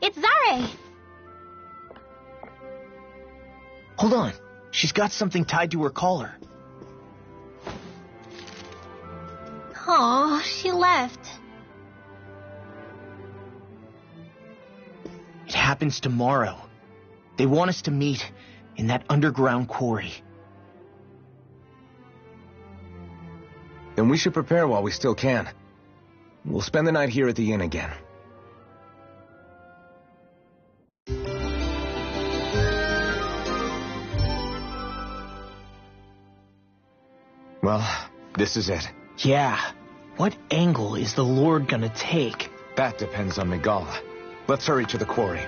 It's Zare! Hold on. She's got something tied to her collar. Oh, she left. It happens tomorrow. They want us to meet in that underground quarry. Then we should prepare while we still can. We'll spend the night here at the inn again. Well, this is it. Yeah. What angle is the Lord gonna take? That depends on Miguel. Let's hurry to the quarry.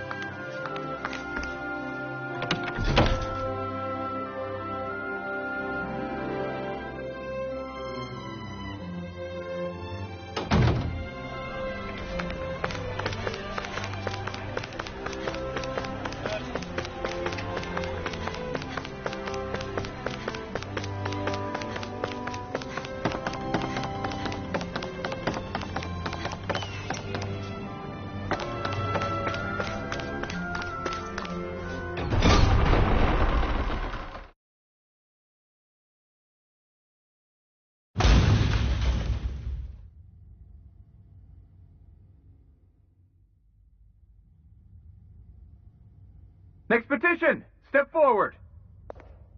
Next petition! Step forward!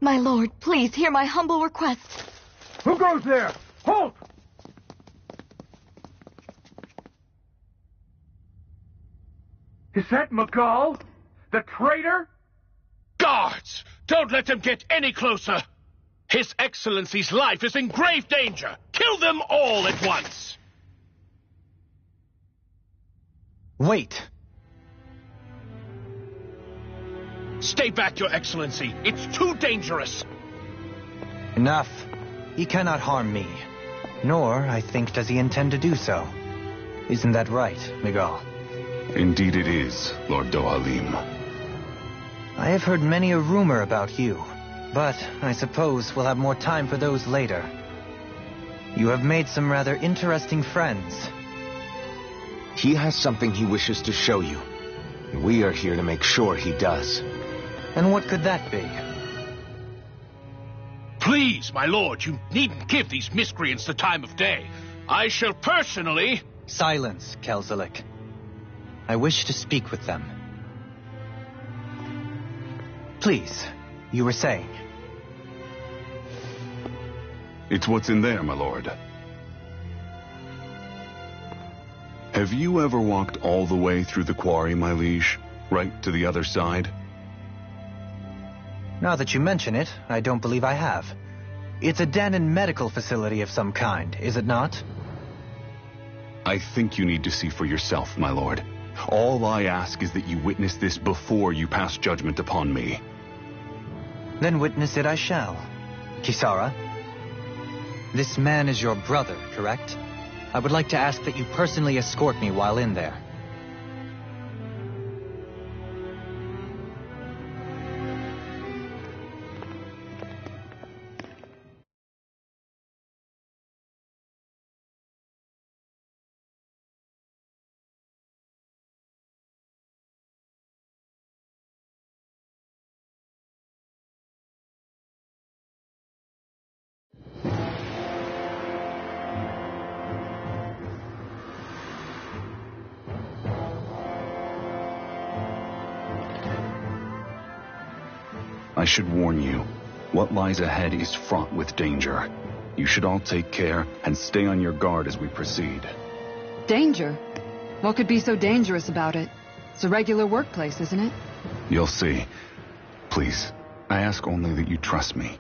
My lord, please hear my humble request. Who goes there? Halt! Is that Miguel? The traitor? Guards! Don't let them get any closer! His Excellency's life is in grave danger! Kill them all at once! Wait. Stay back, Your Excellency. It's too dangerous. Enough. He cannot harm me. Nor, I think, does he intend to do so. Isn't that right, Miguel? Indeed it is, Lord Dohalim. I have heard many a rumor about you, but I suppose we'll have more time for those later. You have made some rather interesting friends. He has something he wishes to show you. And we are here to make sure he does. And what could that be? Please, my lord, you needn't give these miscreants the time of day. I shall personally... Silence, Kelzelik. I wish to speak with them. Please, you were saying. It's what's in there, my lord. Have you ever walked all the way through the quarry, my liege? Right to the other side? Now that you mention it, I don't believe I have. It's a Danon medical facility of some kind, is it not? I think you need to see for yourself, my lord. All I ask is that you witness this before you pass judgment upon me. Then witness it I shall. Kisara, this man is your brother, correct? I would like to ask that you personally escort me while in there. I should warn you, what lies ahead is fraught with danger. You should all take care and stay on your guard as we proceed. Danger? What could be so dangerous about it? It's a regular workplace, isn't it? You'll see. Please, I ask only that you trust me.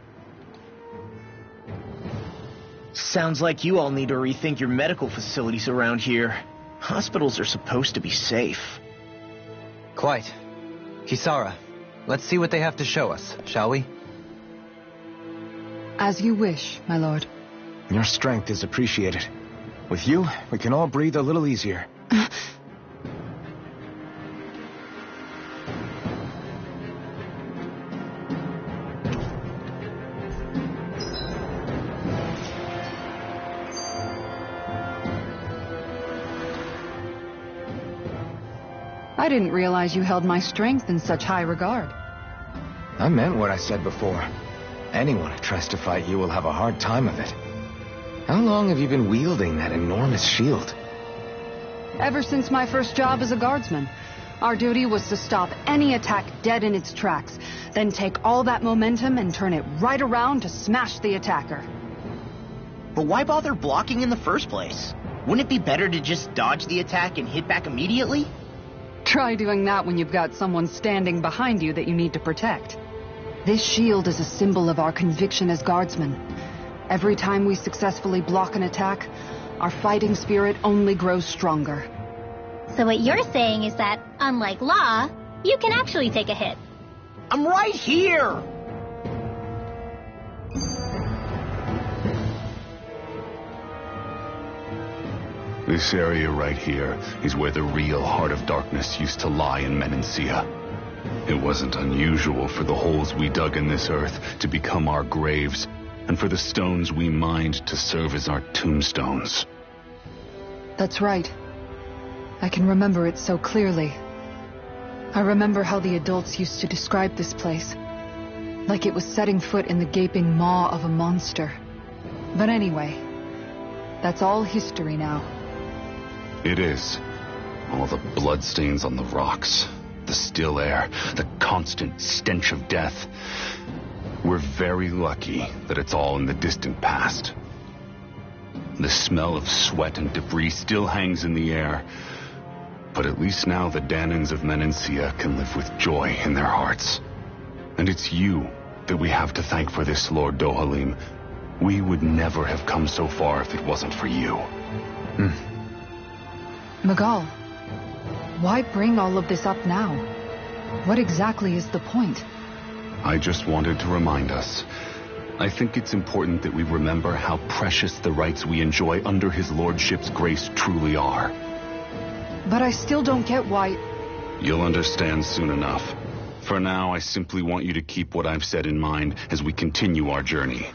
Sounds like you all need to rethink your medical facilities around here. Hospitals are supposed to be safe. Quite. Kisara, let's see what they have to show us, shall we? As you wish, my lord. Your strength is appreciated. With you, we can all breathe a little easier. I didn't realize you held my strength in such high regard. I meant what I said before. Anyone who tries to fight you will have a hard time of it. How long have you been wielding that enormous shield? Ever since my first job as a guardsman. Our duty was to stop any attack dead in its tracks, then take all that momentum and turn it right around to smash the attacker. But why bother blocking in the first place? Wouldn't it be better to just dodge the attack and hit back immediately? Try doing that when you've got someone standing behind you that you need to protect. This shield is a symbol of our conviction as guardsmen. Every time we successfully block an attack, our fighting spirit only grows stronger. So what you're saying is that, unlike Law, you can actually take a hit. I'm right here! This area right here is where the real Heart of Darkness used to lie in Menancia. It wasn't unusual for the holes we dug in this earth to become our graves, and for the stones we mined to serve as our tombstones. That's right. I can remember it so clearly. I remember how the adults used to describe this place, like it was setting foot in the gaping maw of a monster. But anyway, that's all history now. It is. All the bloodstains on the rocks, the still air, the constant stench of death. We're very lucky that it's all in the distant past. The smell of sweat and debris still hangs in the air, but at least now the Danans of Menancia can live with joy in their hearts. And it's you that we have to thank for this, Lord Dohalim. We would never have come so far if it wasn't for you. Magal, why bring all of this up now? What exactly is the point? I just wanted to remind us. I think it's important that we remember how precious the rights we enjoy under his lordship's grace truly are. But I still don't get why... You'll understand soon enough. For now, I simply want you to keep what I've said in mind as we continue our journey.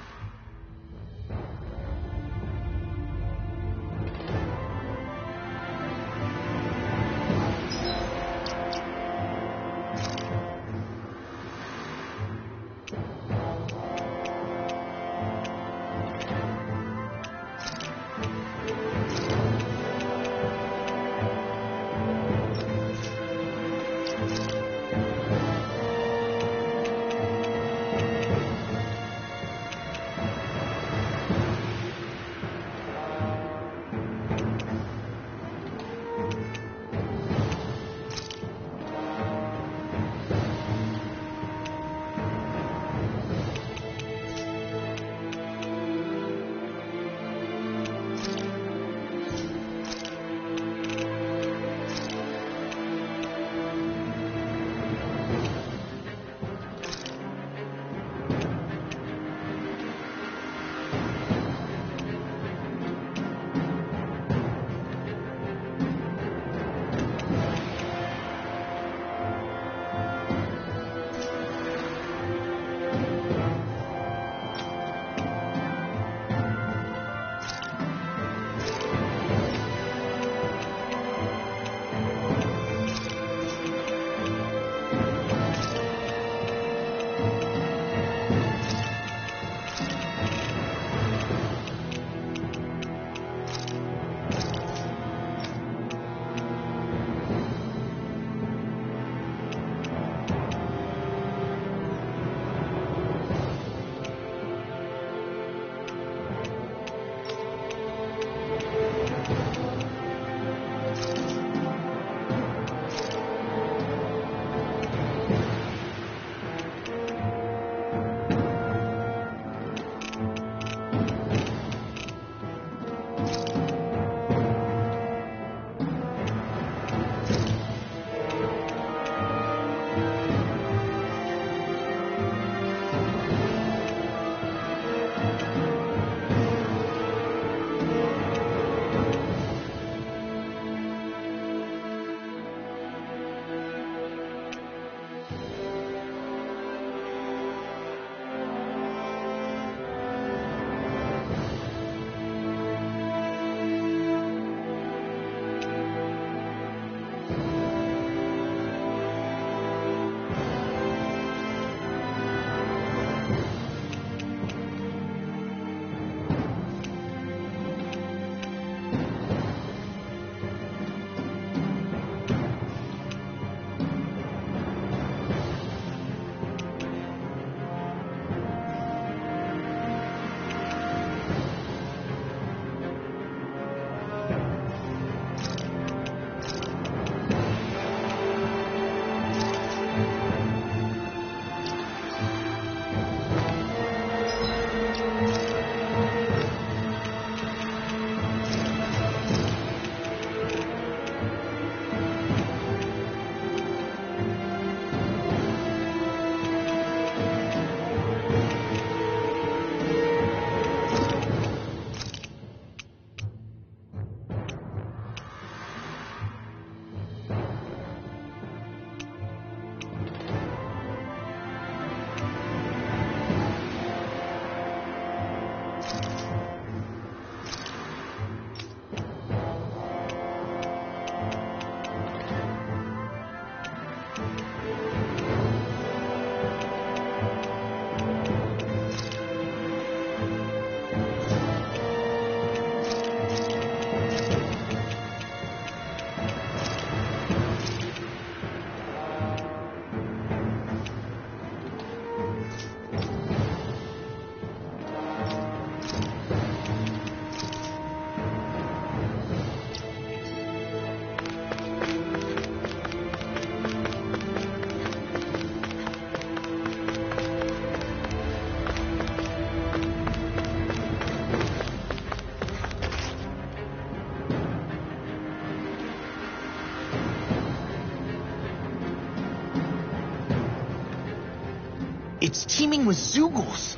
It's teeming with Zoogles.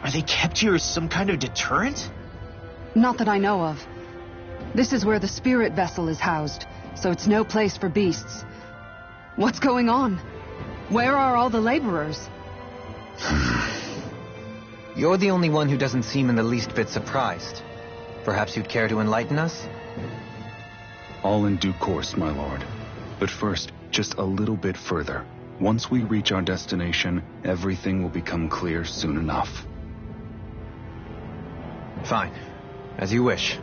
Are they kept here as some kind of deterrent? Not that I know of. This is where the spirit vessel is housed, so it's no place for beasts. What's going on? Where are all the laborers? You're the only one who doesn't seem in the least bit surprised. Perhaps you'd care to enlighten us? All in due course, my lord. But first, just a little bit further. Once we reach our destination, everything will become clear soon enough. Fine. As you wish.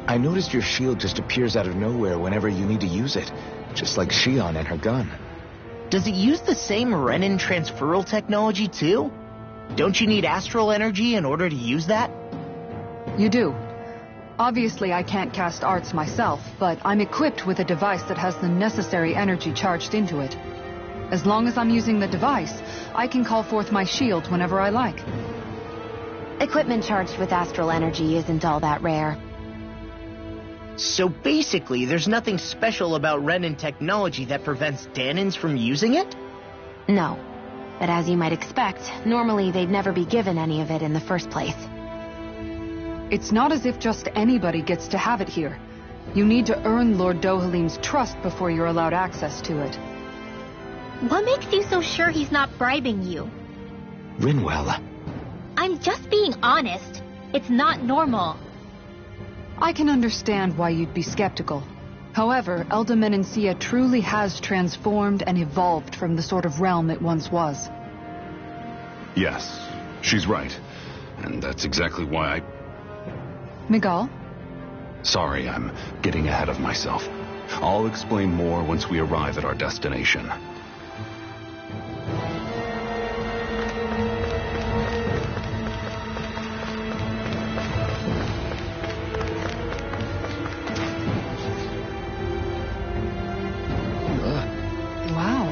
I noticed your shield just appears out of nowhere whenever you need to use it, just like Shion and her gun. Does it use the same Renin transferal technology too? Don't you need astral energy in order to use that? You do. Obviously, I can't cast arts myself, but I'm equipped with a device that has the necessary energy charged into it. As long as I'm using the device, I can call forth my shield whenever I like. Equipment charged with astral energy isn't all that rare. So basically, there's nothing special about Renin technology that prevents Danins from using it? No. But as you might expect, normally they'd never be given any of it in the first place. It's not as if just anybody gets to have it here. You need to earn Lord Dohalim's trust before you're allowed access to it. What makes you so sure he's not bribing you? Rinwell. I'm just being honest. It's not normal. I can understand why you'd be skeptical. However, Elda Menencia truly has transformed and evolved from the sort of realm it once was. Yes, she's right. And that's exactly why Miguel? Sorry, I'm getting ahead of myself. I'll explain more once we arrive at our destination. Wow.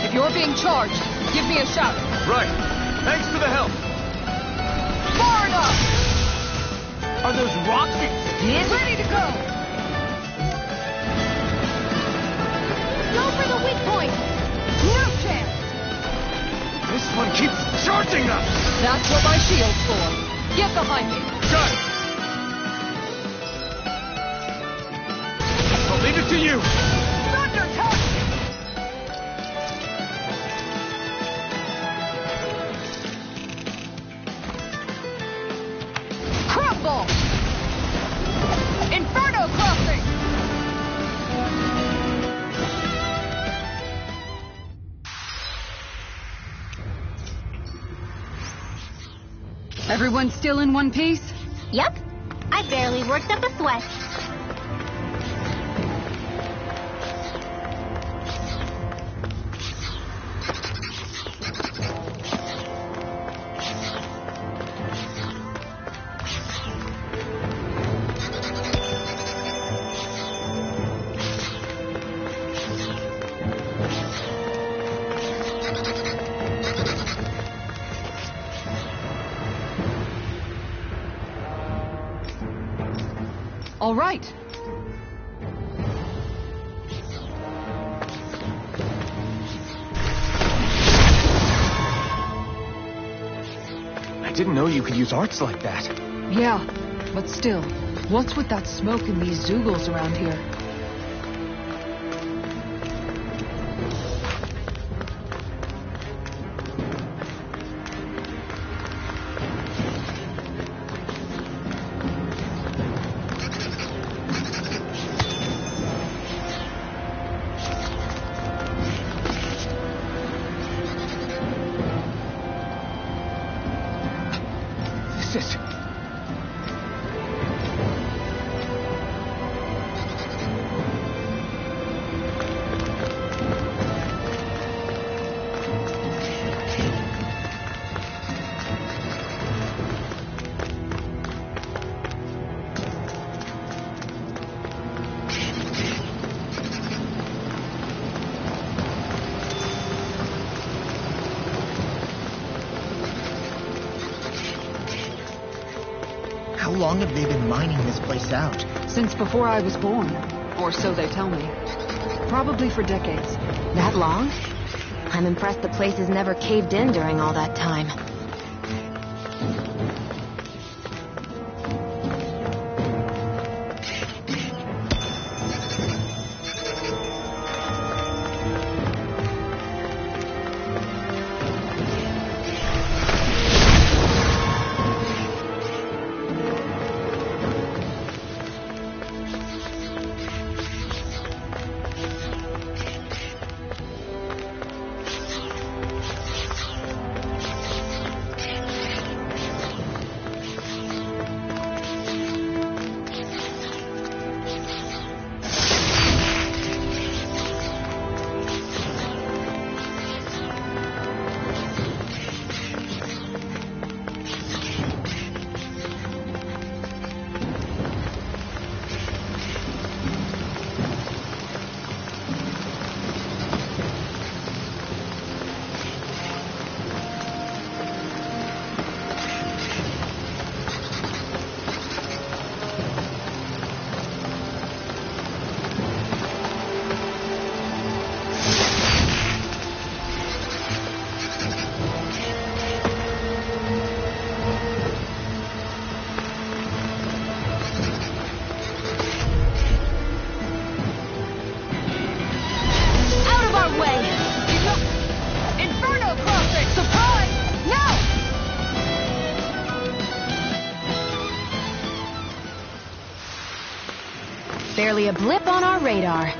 If you're being charged, give me a shout. Right. Thanks for the help. Far enough! Are those rocks skin? Ready to go! Go for the weak point! No chance! This one keeps charging us! That's what my shield's for. Get behind me. Got it. I'll leave it to you. Thunder touch! Crumble! Inferno crossing! Everyone still in one piece? Yep. I barely worked up a sweat. All right. I didn't know you could use arts like that. Yeah, but still, what's with that smoke and these Zoogles around here? This is... How long have they been mining this place out? Since before I was born. Or so they tell me. Probably for decades. That long? I'm impressed the place has never caved in during all that time. Barely a blip on our radar.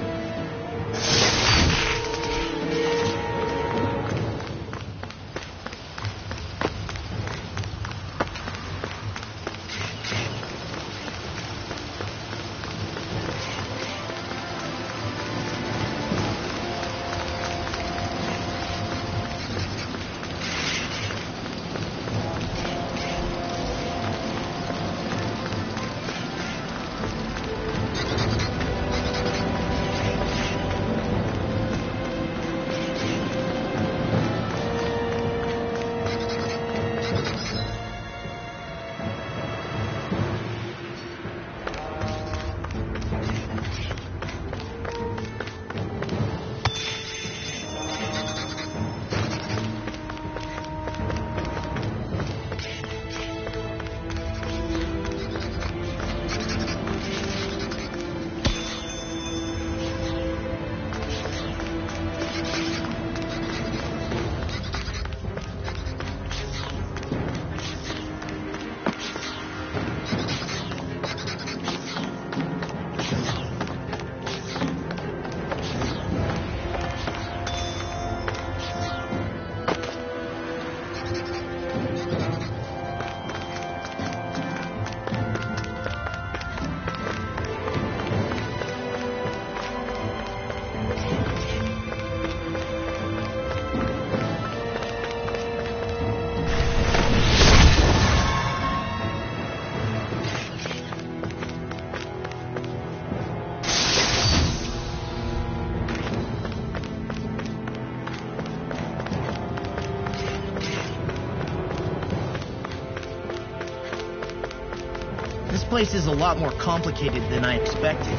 This place is a lot more complicated than I expected.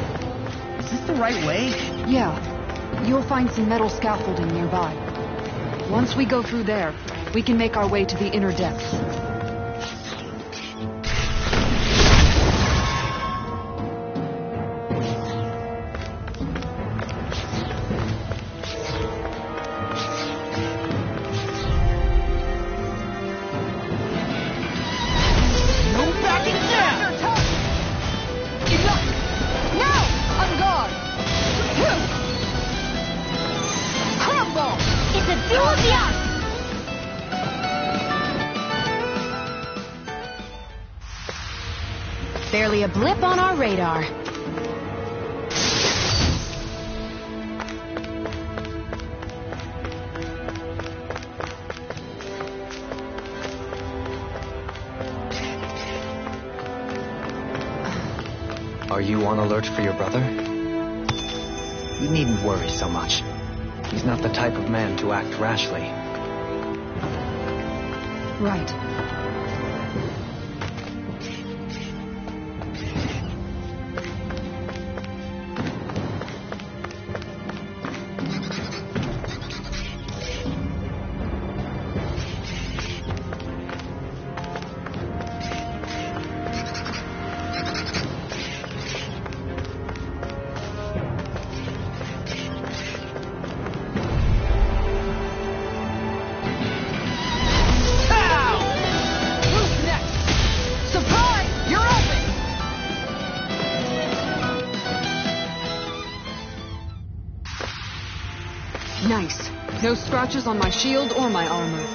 Is this the right way? Yeah. You'll find some metal scaffolding nearby. Once we go through there, we can make our way to the inner depths. Barely a blip on our radar. Are you on alert for your brother? You needn't worry so much. He's not the type of man to act rashly. Right. no scratches on my shield or my armor.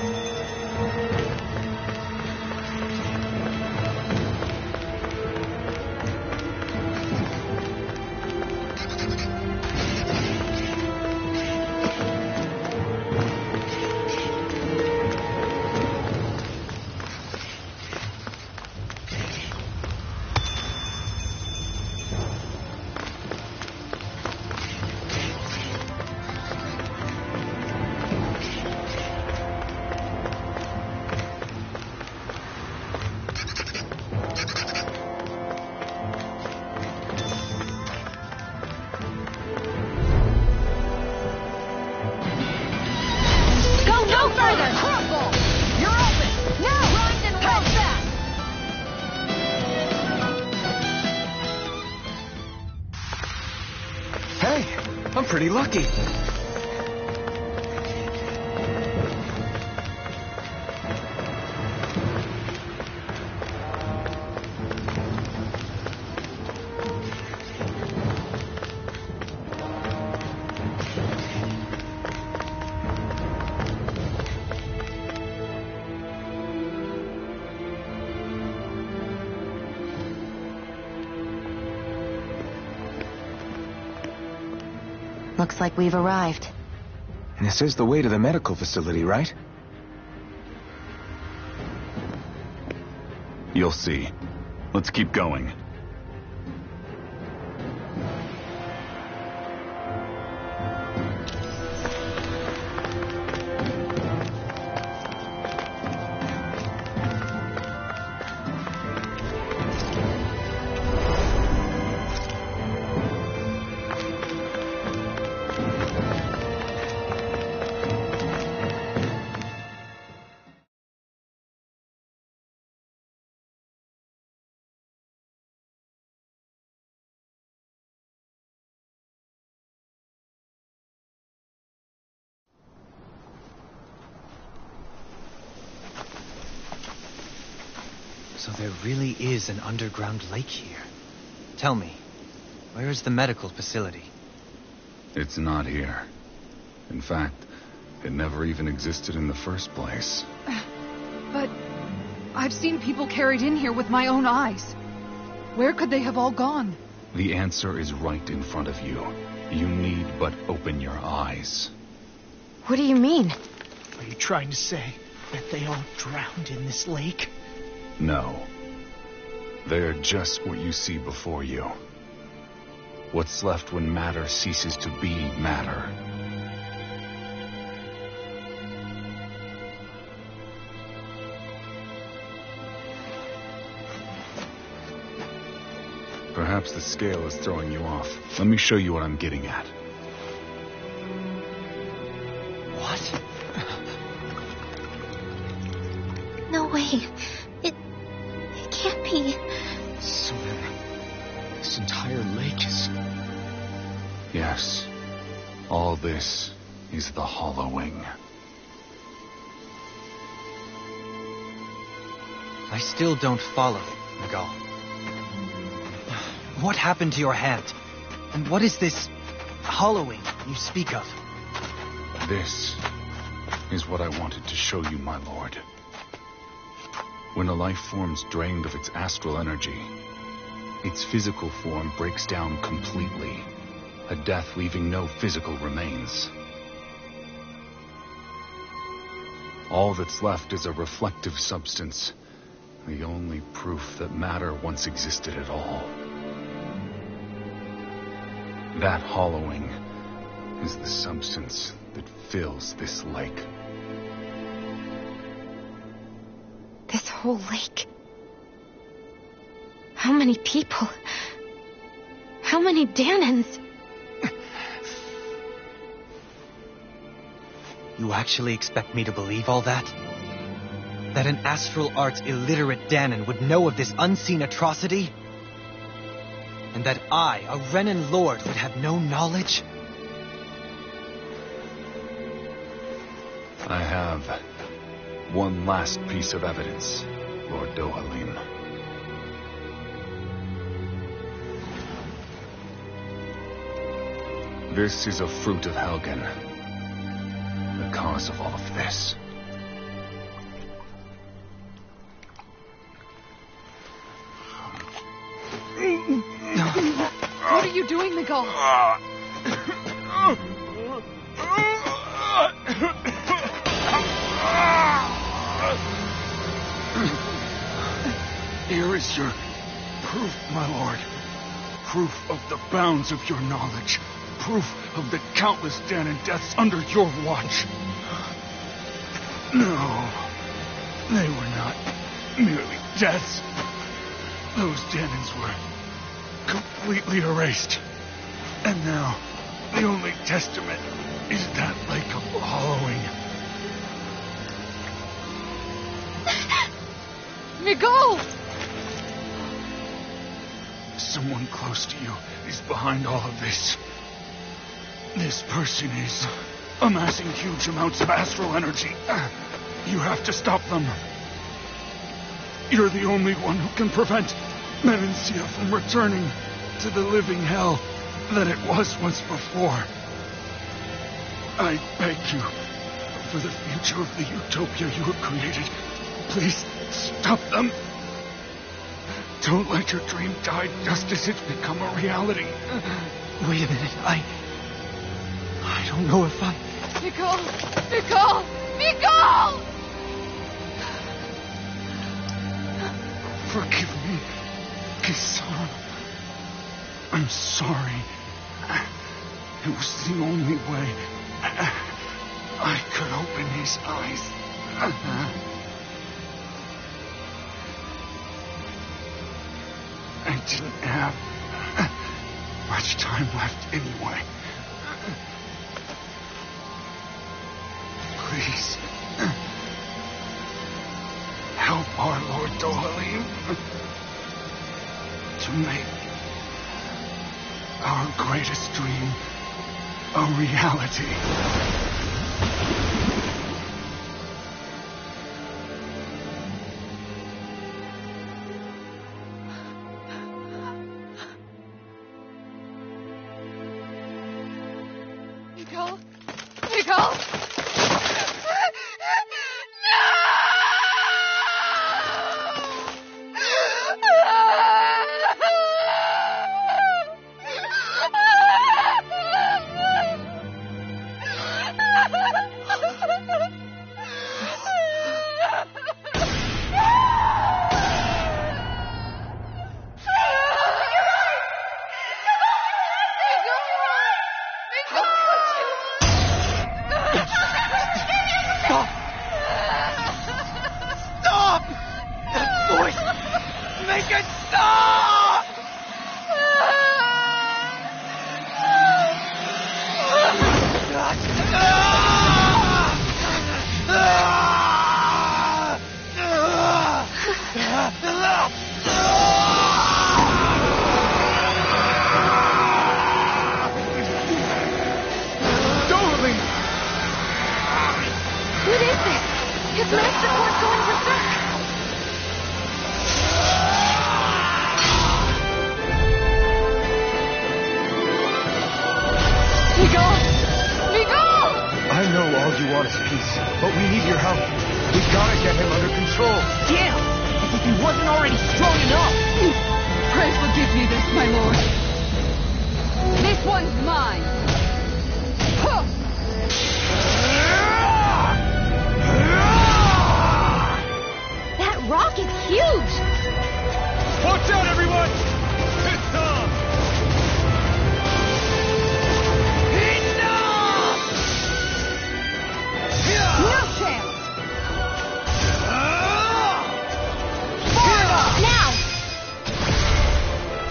I'm pretty lucky. Looks like we've arrived. This is the way to the medical facility, right? You'll see. Let's keep going. So there really is an underground lake here. Tell me, where is the medical facility? It's not here. In fact, it never even existed in the first place. But I've seen people carried in here with my own eyes. Where could they have all gone? The answer is right in front of you. You need but open your eyes. What do you mean? Are you trying to say that they all drowned in this lake? No. They're just what you see before you. What's left when matter ceases to be matter. Perhaps the scale is throwing you off. Let me show you what I'm getting at. What? No way. It can't be. So then, this entire lake is... Yes. All this is the hollowing. I still don't follow, Miguel. What happened to your hand? And what is this hollowing you speak of? This is what I wanted to show you, my lord. When a life form's drained of its astral energy, its physical form breaks down completely, a death leaving no physical remains. All that's left is a reflective substance, the only proof that matter once existed at all. That hollowing is the substance that fills this lake. This whole lake. How many people? How many Danans? You actually expect me to believe all that? That an astral arts illiterate Danan would know of this unseen atrocity? And that I, a Renan lord, would have no knowledge? I have one last piece of evidence, Lord Dohalim. This is a fruit of Helgen. The the cause of all of this. What are you doing, Miguel? Here is your proof, my lord. Proof of the bounds of your knowledge. Proof of the countless Danon deaths under your watch. No, they were not merely deaths. Those Danons were completely erased. And now, the only testament is that lake of hollowing. Miguel! Someone close to you is behind all of this. This person is amassing huge amounts of astral energy. You have to stop them. You're the only one who can prevent Menancia from returning to the living hell that it was once before. I beg you, for the future of the utopia you have created, please stop them. Don't let your dream die just as it's become a reality. Wait a minute, I don't know if I... Miguel! Miguel! Miguel! Forgive me, Kisara. I'm sorry. It was the only way I could open his eyes. I didn't have much time left anyway. Please, help our Lord Dohalim to make our greatest dream a reality. Miguel? Miguel? What is this? His master core's going berserk! Miguel! Miguel! I know all you want is peace, but we need your help. We gotta get him under control. Damn! As if he wasn't already strong enough! Pray forgive me this, my lord. This one's mine. Huh. That rock is huge! Watch out, everyone! It's on! No chance! Now!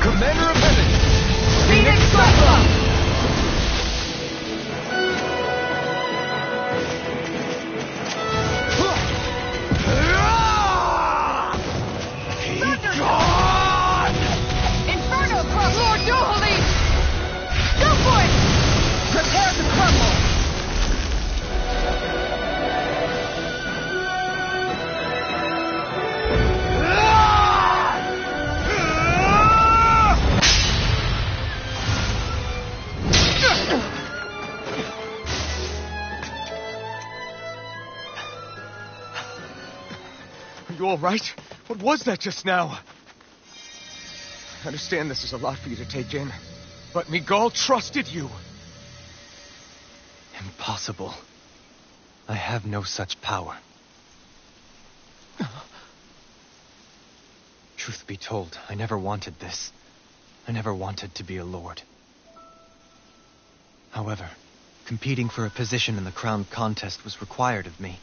Commander of Heaven! Phoenix Cyclone! Inferno Cross! you all right? What was that just now? I understand this is a lot for you to take in, but Miguel trusted you. Impossible. I have no such power. Truth be told, I never wanted this. I never wanted to be a lord. However, competing for a position in the crown contest was required of me,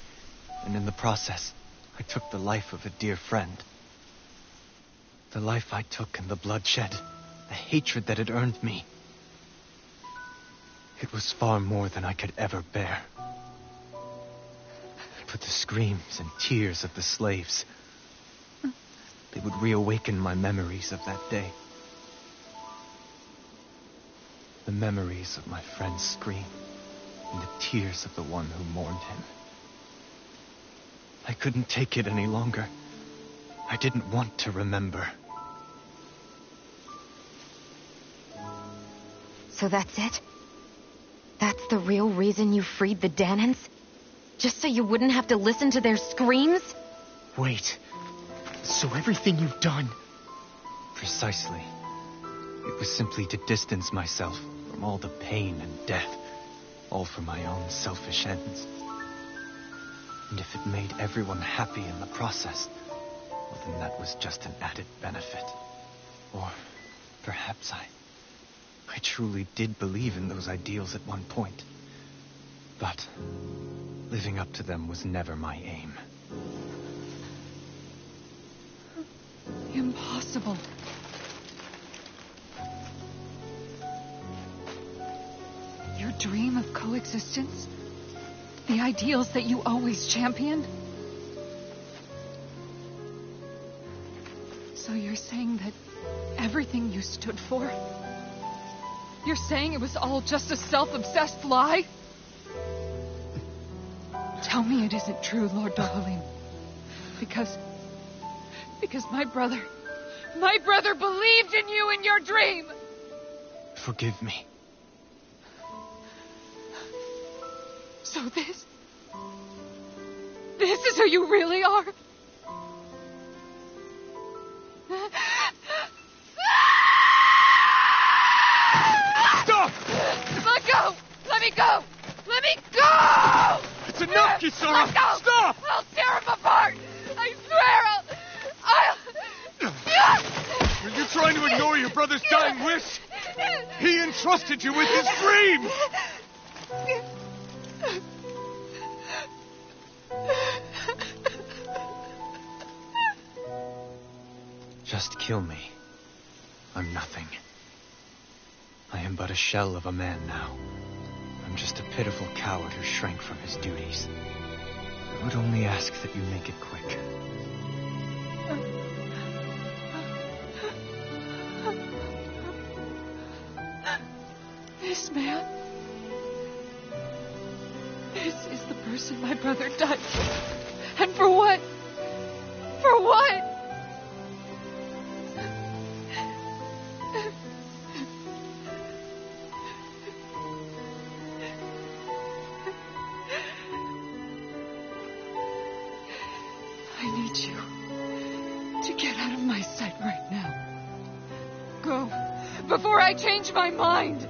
and in the process, I took the life of a dear friend. The life I took and the bloodshed, the hatred that it earned me. It was far more than I could ever bear. But the screams and tears of the slaves, they would reawaken my memories of that day. The memories of my friend's scream and the tears of the one who mourned him. I couldn't take it any longer. I didn't want to remember. So that's it? That's the real reason you freed the Danans? Just so you wouldn't have to listen to their screams? Wait. So everything you've done... Precisely. It was simply to distance myself from all the pain and death, all for my own selfish ends. And if it made everyone happy in the process, well, then that was just an added benefit. Or perhaps I truly did believe in those ideals at one point. But living up to them was never my aim. Impossible. Your dream of coexistence? The ideals that you always championed? So you're saying that everything you stood for? You're saying it was all just a self-obsessed lie? Tell me it isn't true, Lord Dohalim. Because my brother believed in you in your dream! Forgive me. So this is who you really are? Stop! Let go! Let me go! Let me go! It's enough, Kisara! Let go! Stop! I'll tear him apart! I swear Were you trying to ignore your brother's dying wish? He entrusted you with his dream! Just kill me. I'm nothing. I am but a shell of a man now. I'm just a pitiful coward who shrank from his duties. I would only ask that you make it quick. This man... This is the person my brother died for. And for what? For what? I need you to get out of my sight right now. Go, before I change my mind!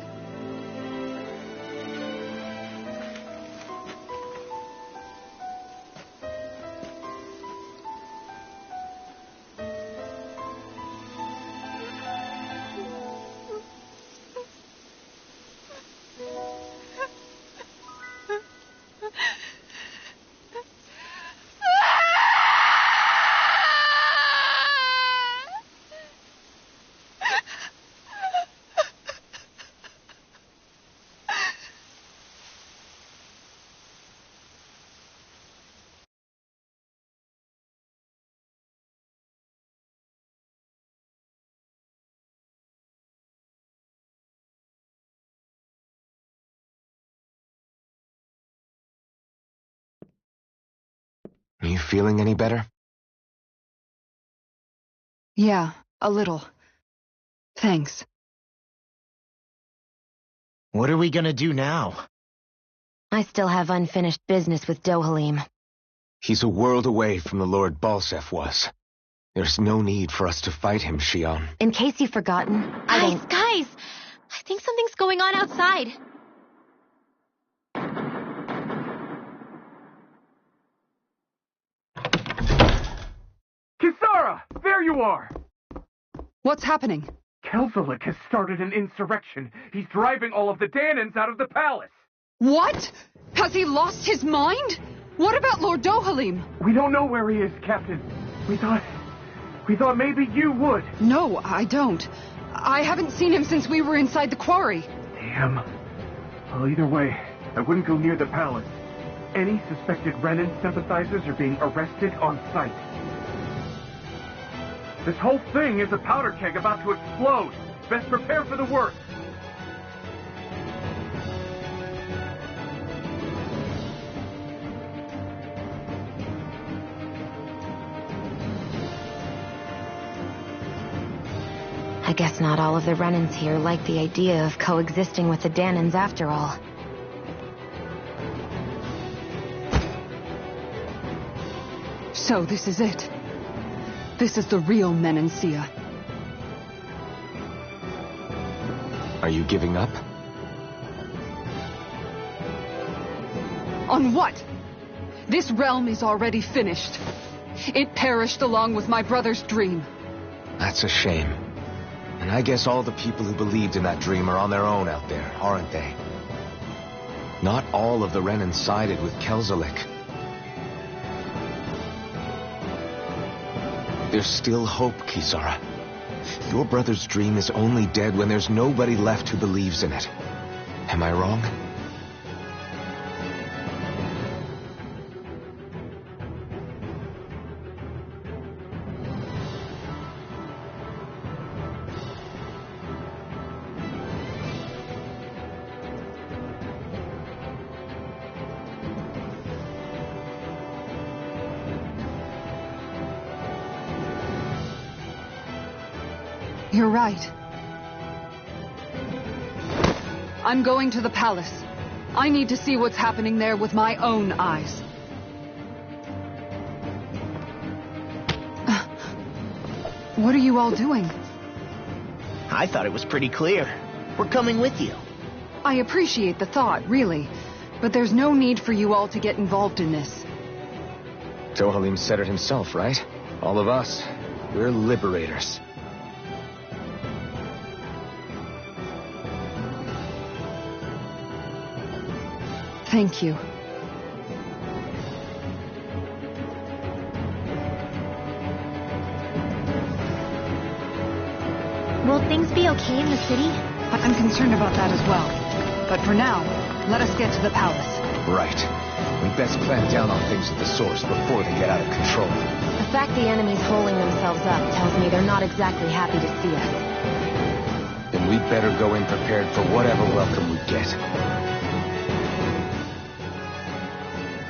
Are you feeling any better? Yeah, a little. Thanks. What are we gonna do now? I still have unfinished business with Dohalim. He's a world away from the Lord Balsef was. There's no need for us to fight him, Shion. In case you've forgotten, Guys! I think something's going on outside. Kisara! There you are! What's happening? Kelzelik has started an insurrection. He's driving all of the Danans out of the palace. What? Has he lost his mind? What about Lord Dohalim? We don't know where he is, Captain. We thought maybe you would. No, I don't. I haven't seen him since we were inside the quarry. Damn. Well, either way, I wouldn't go near the palace. Any suspected Renan sympathizers are being arrested on sight. This whole thing is a powder keg about to explode. Best prepare for the worst. I guess not all of the Renans here like the idea of coexisting with the Danans after all. So this is it. This is the real Menancia. Are you giving up? On what? This realm is already finished. It perished along with my brother's dream. That's a shame. And I guess all the people who believed in that dream are on their own out there, aren't they? Not all of the Renan sided with Kelzelik. There's still hope, Kisara. Your brother's dream is only dead when there's nobody left who believes in it. Am I wrong? You're right. I'm going to the palace. I need to see what's happening there with my own eyes. What are you all doing? I thought it was pretty clear. We're coming with you. I appreciate the thought, really. But there's no need for you all to get involved in this. Dohalim said it himself, right? All of us. We're liberators. Thank you. Will things be okay in the city? I'm concerned about that as well. But for now, let us get to the palace. Right. We best clamp down on things at the source before they get out of control. The fact the enemy's holding themselves up tells me they're not exactly happy to see us. Then we'd better go in prepared for whatever welcome we get.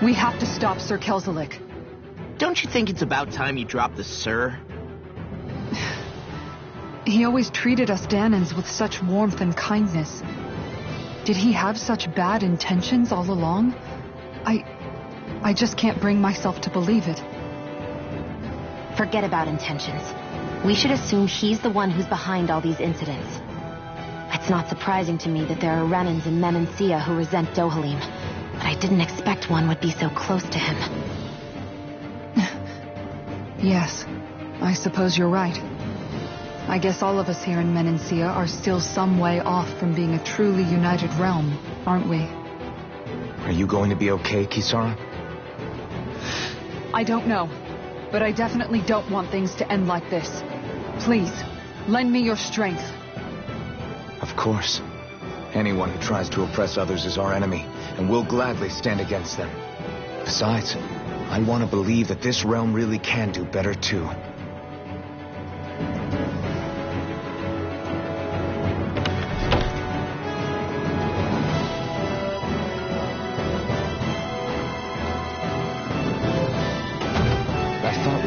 We have to stop Sir Kelzelik. Don't you think it's about time you dropped the Sir? He always treated us Danans with such warmth and kindness. Did he have such bad intentions all along? I just can't bring myself to believe it. Forget about intentions. We should assume he's the one who's behind all these incidents. It's not surprising to me that there are Renans in Menancia who resent Dohalim, but I didn't expect one would be so close to him. Yes, I suppose you're right. I guess all of us here in Menancia are still some way off from being a truly united realm, aren't we? Are you going to be okay, Kisara? I don't know, but I definitely don't want things to end like this. Please, lend me your strength. Of course. Anyone who tries to oppress others is our enemy, and we'll gladly stand against them. Besides, I want to believe that this realm really can do better too.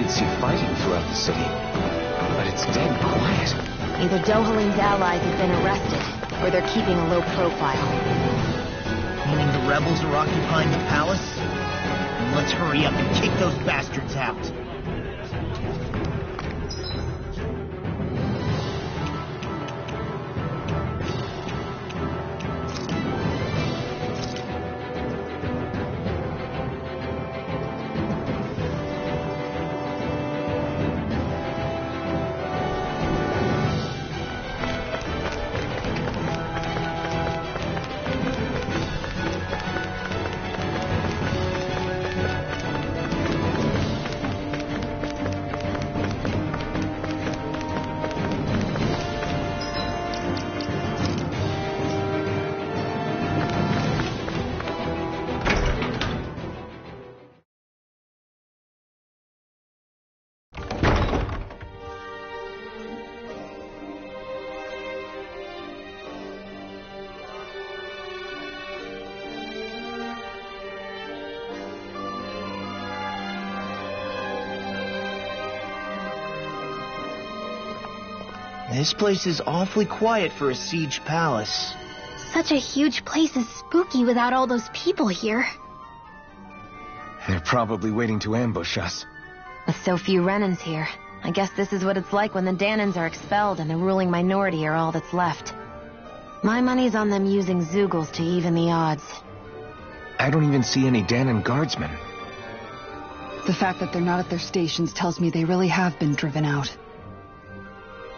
See fighting throughout the city, but it's dead quiet. Either Dohalim's allies have been arrested, or they're keeping a low profile. Meaning the rebels are occupying the palace? on, let's hurry up and kick those bastards out. This place is awfully quiet for a siege palace. Such a huge place is spooky without all those people here. They're probably waiting to ambush us. With so few Renans here, I guess this is what it's like when the Danans are expelled and the ruling minority are all that's left. My money's on them using Zeugles to even the odds. I don't even see any Danan guardsmen. The fact that they're not at their stations tells me they really have been driven out.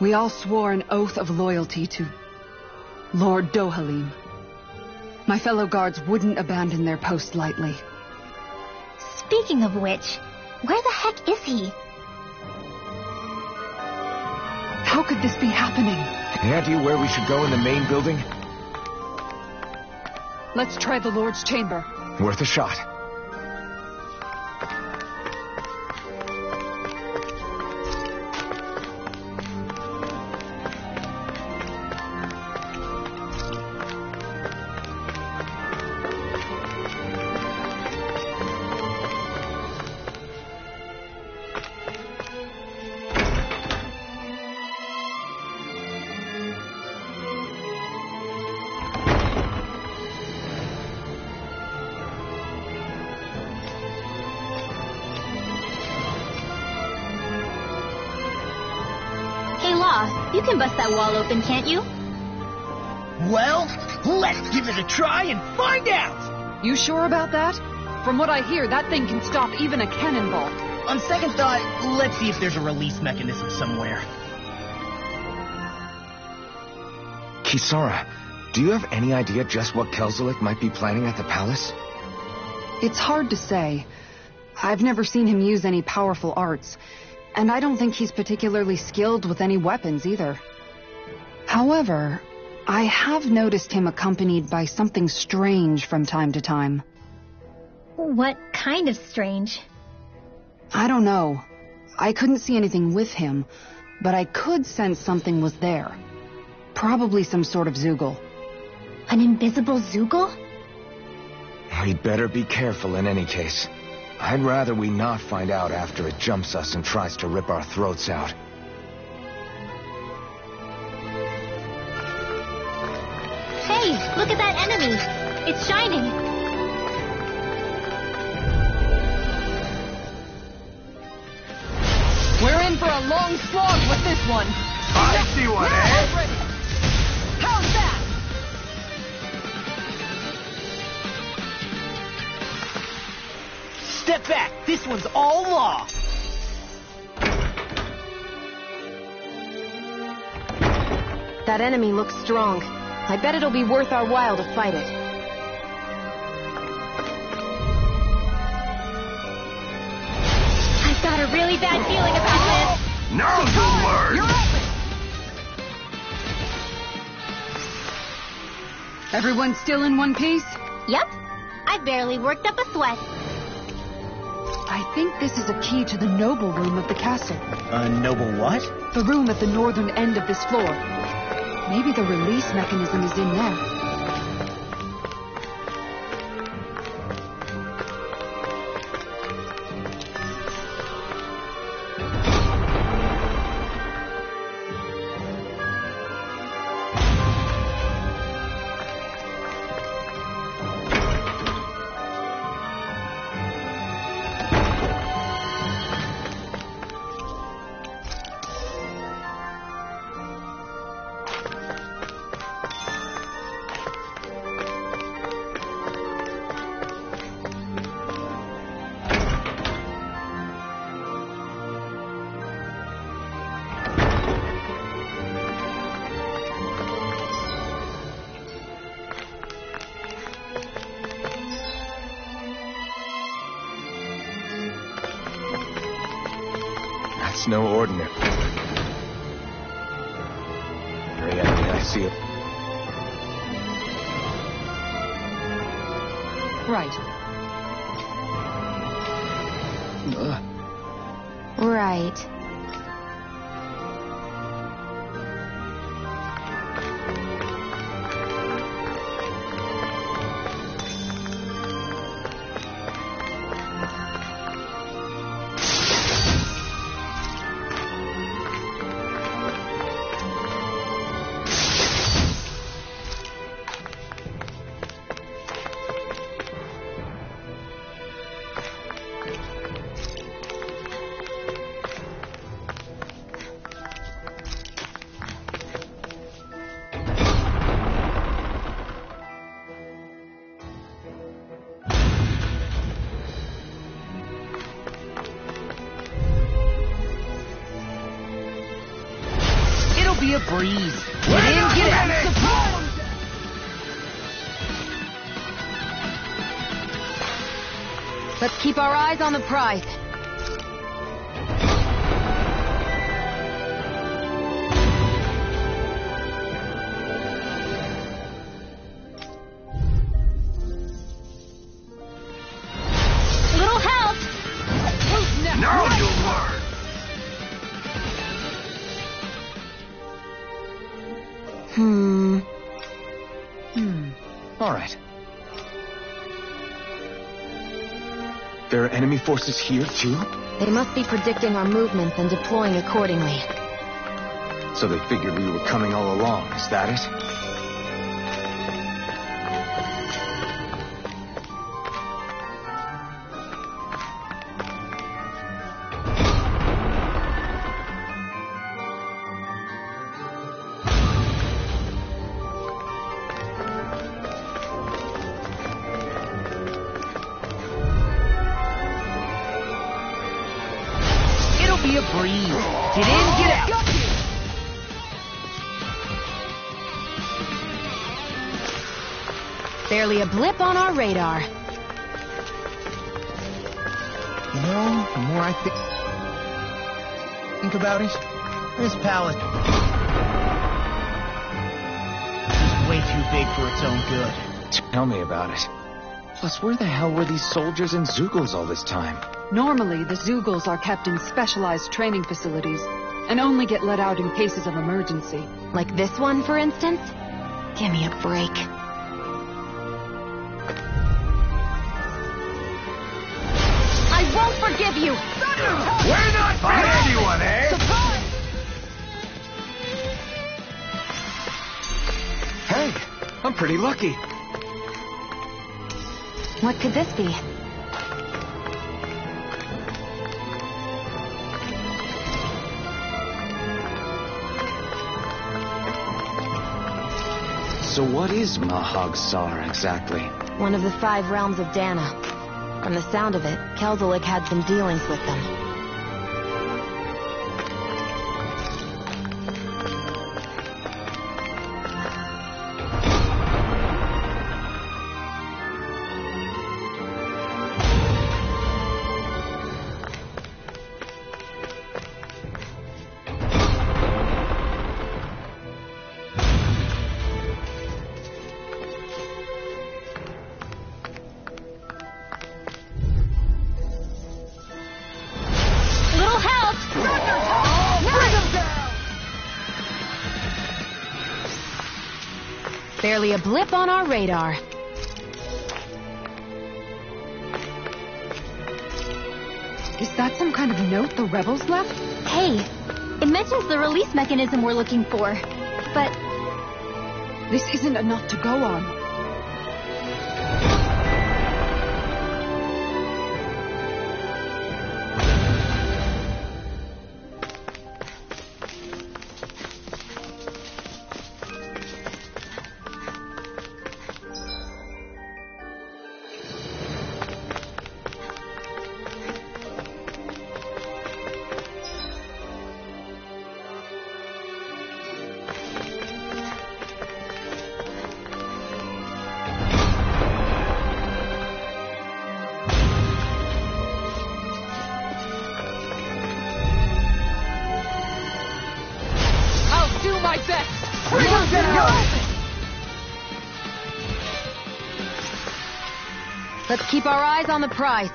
We all swore an oath of loyalty to Lord Dohalim. My fellow guards wouldn't abandon their post lightly. Speaking of which, where the heck is he? How could this be happening? Any idea where we should go in the main building? Let's try the Lord's chamber. Worth a shot. You can bust that wall open, can't you? Well, let's give it a try and find out! You sure about that? From what I hear, that thing can stop even a cannonball. On second thought, let's see if there's a release mechanism somewhere. Kisara, do you have any idea just what Kelzelik might be planning at the palace? It's hard to say. I've never seen him use any powerful arts. And I don't think he's particularly skilled with any weapons either. However, I have noticed him accompanied by something strange from time to time. What kind of strange? I don't know. I couldn't see anything with him, but I could sense something was there. Probably some sort of Zeugle. An invisible Zeugle? We'd better be careful in any case. I'd rather we not find out after it jumps us and tries to rip our throats out. Hey, look at that enemy! It's shining! We're in for a long slog with this one! I see one, eh? How's that? Step back! This one's all law! That enemy looks strong. I bet it'll be worth our while to fight it. I've got a really bad feeling about this! Now you'll learn! You're Everyone still in one piece? Yep. I barely worked up a sweat. I think this is a key to the noble room of the castle. A noble what? The room at the northern end of this floor. Maybe the release mechanism is in there. It's no ordinary enemy. I see it. Right. Right. Be a breeze. Get in, get out. Let's keep our eyes on the prize. Little help! Now you'll learn! All right. There are enemy forces here, too? They must be predicting our movements and deploying accordingly. So they figured we were coming all along, is that it? Be a breeze. Get in, get out. Barely a blip on our radar. You know, the more I think about it, this palette is way too big for its own good. Tell me about it. Plus, where the hell were these soldiers and Zeugles all this time? Normally, the Zeugles are kept in specialized training facilities and only get let out in cases of emergency. Like this one, for instance? Give me a break. I won't forgive you! We're not by anyone, eh? Hey, I'm pretty lucky. What could this be? So what is Mahag Sar exactly? One of the 5 realms of Dana. From the sound of it, Kelzelik had some dealings with them. Barely a blip on our radar. Is that some kind of note the rebels left? Hey, it mentions the release mechanism we're looking for, but... This isn't enough to go on. this! Bring them down! Let's keep our eyes on the prize.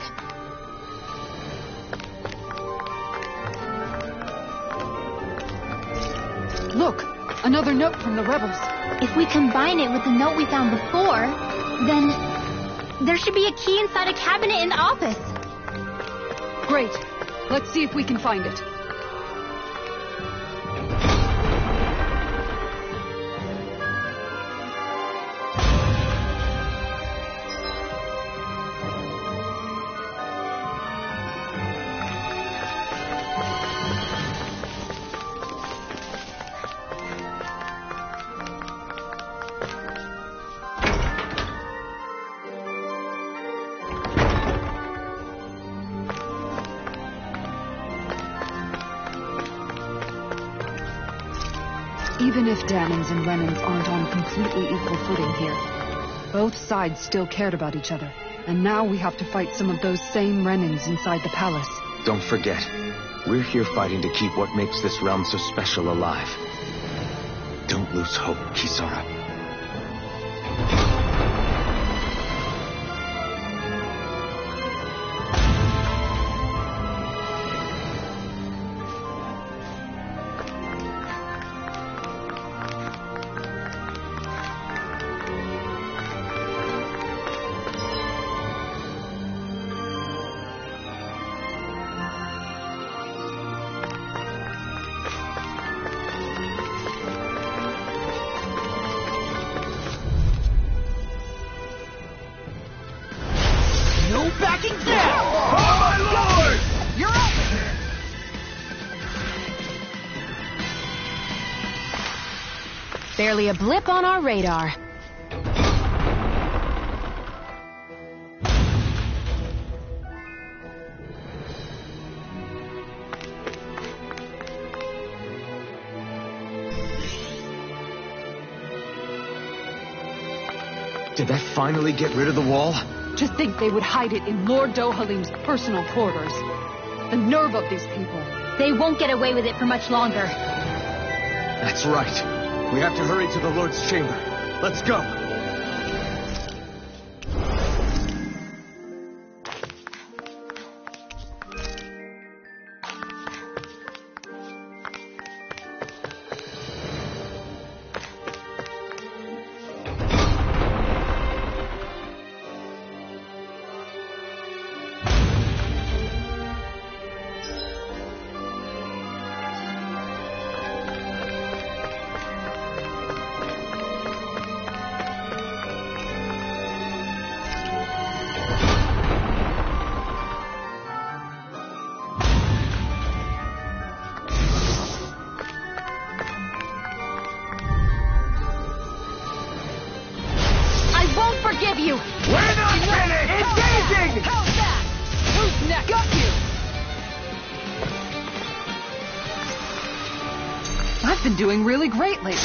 Look, another note from the rebels. If we combine it with the note we found before, then there should be a key inside a cabinet in the office. Great. Let's see if we can find it. Even if Danins and Renans aren't on completely equal footing here, both sides still cared about each other. And now we have to fight some of those same Renans inside the palace. Don't forget, we're here fighting to keep what makes this realm so special alive. Don't lose hope, Kisara. Backing down! Oh, my lord! You're up! Barely a blip on our radar. Did that finally get rid of the wall? To think they would hide it in Lord Dohalim's personal quarters. The nerve of these people. They won't get away with it for much longer. That's right. We have to hurry to the Lord's chamber. Let's go. Forgive you! We're not finished! Engaging! How's that? Who's next? Got you! I've been doing really great lately.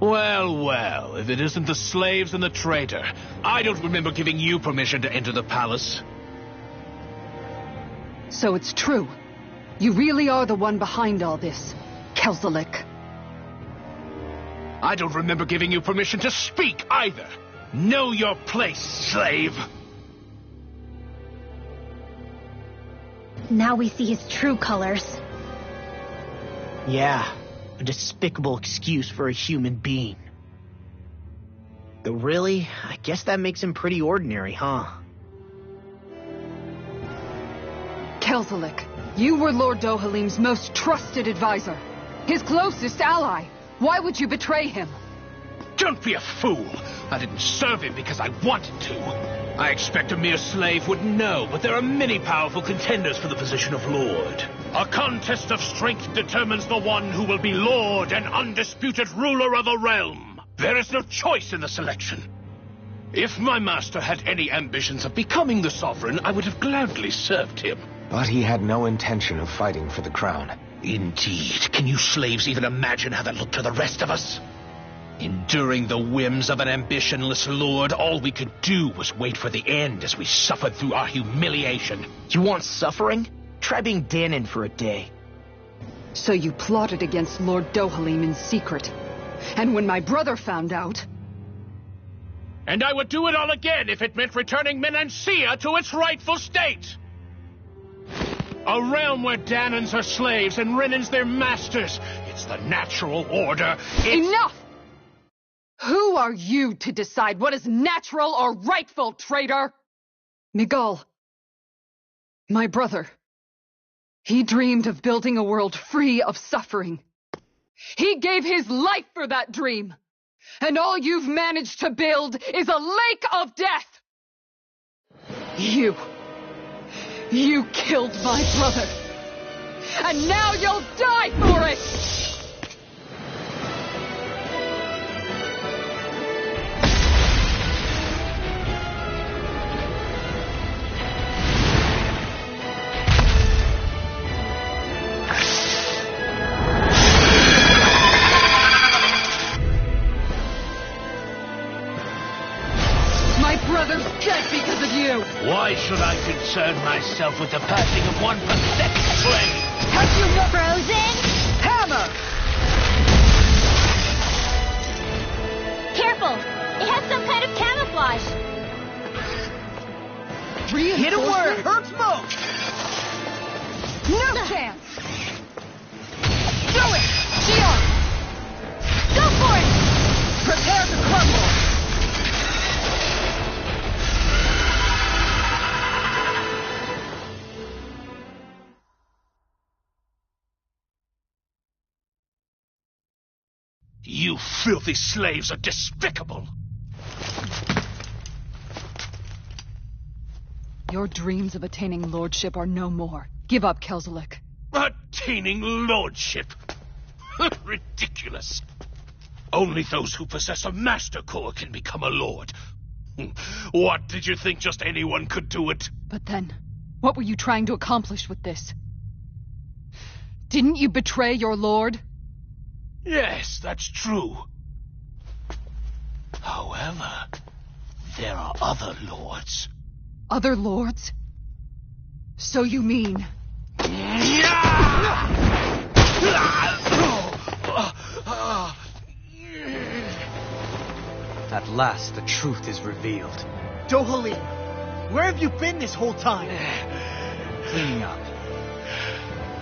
Well, well, if it isn't the slaves and the traitor. I don't remember giving you permission to enter the palace. So it's true. You really are the one behind all this, Kelzalik. I don't remember giving you permission to speak either. Know your place, slave. Now we see his true colors. Yeah, a despicable excuse for a human being. Though really, I guess that makes him pretty ordinary, huh? Kelzelik, you were Lord Dohalim's most trusted advisor. His closest ally. Why would you betray him? Don't be a fool! I didn't serve him because I wanted to. I expect a mere slave would know, but there are many powerful contenders for the position of Lord. A contest of strength determines the one who will be Lord and undisputed ruler of a realm. There is no choice in the selection. If my master had any ambitions of becoming the sovereign, I would have gladly served him. But he had no intention of fighting for the crown. Indeed. Can you slaves even imagine how that looked to the rest of us? Enduring the whims of an ambitionless lord, all we could do was wait for the end as we suffered through our humiliation. You want suffering? Try being Danon for a day. So you plotted against Lord Dohalim in secret. And when my brother found out... And I would do it all again if it meant returning Menancia to its rightful state! A realm where Danons are slaves and Renans their masters. It's the natural order. Enough! Who are you to decide what is natural or rightful, traitor? Miguel, my brother, he dreamed of building a world free of suffering. He gave his life for that dream. And all you've managed to build is a lake of death. You killed my brother. And now you'll die for it! Why should I concern myself with the passing of one pathetic slave? Have you frozen? Hammer! Careful! It has some kind of camouflage. Hit him where it hurts most! No chance! Do it! Shion! Go for it! Prepare to crumble! You filthy slaves are despicable! Your dreams of attaining lordship are no more. Give up, Kelzelik. Attaining lordship? Ridiculous. Only those who possess a master core can become a lord. What, did you think just anyone could do it? But then, what were you trying to accomplish with this? Didn't you betray your lord? Yes, that's true. However, there are other lords. Other lords? So you mean... At last, the truth is revealed. Dohalim, where have you been this whole time? Cleaning up.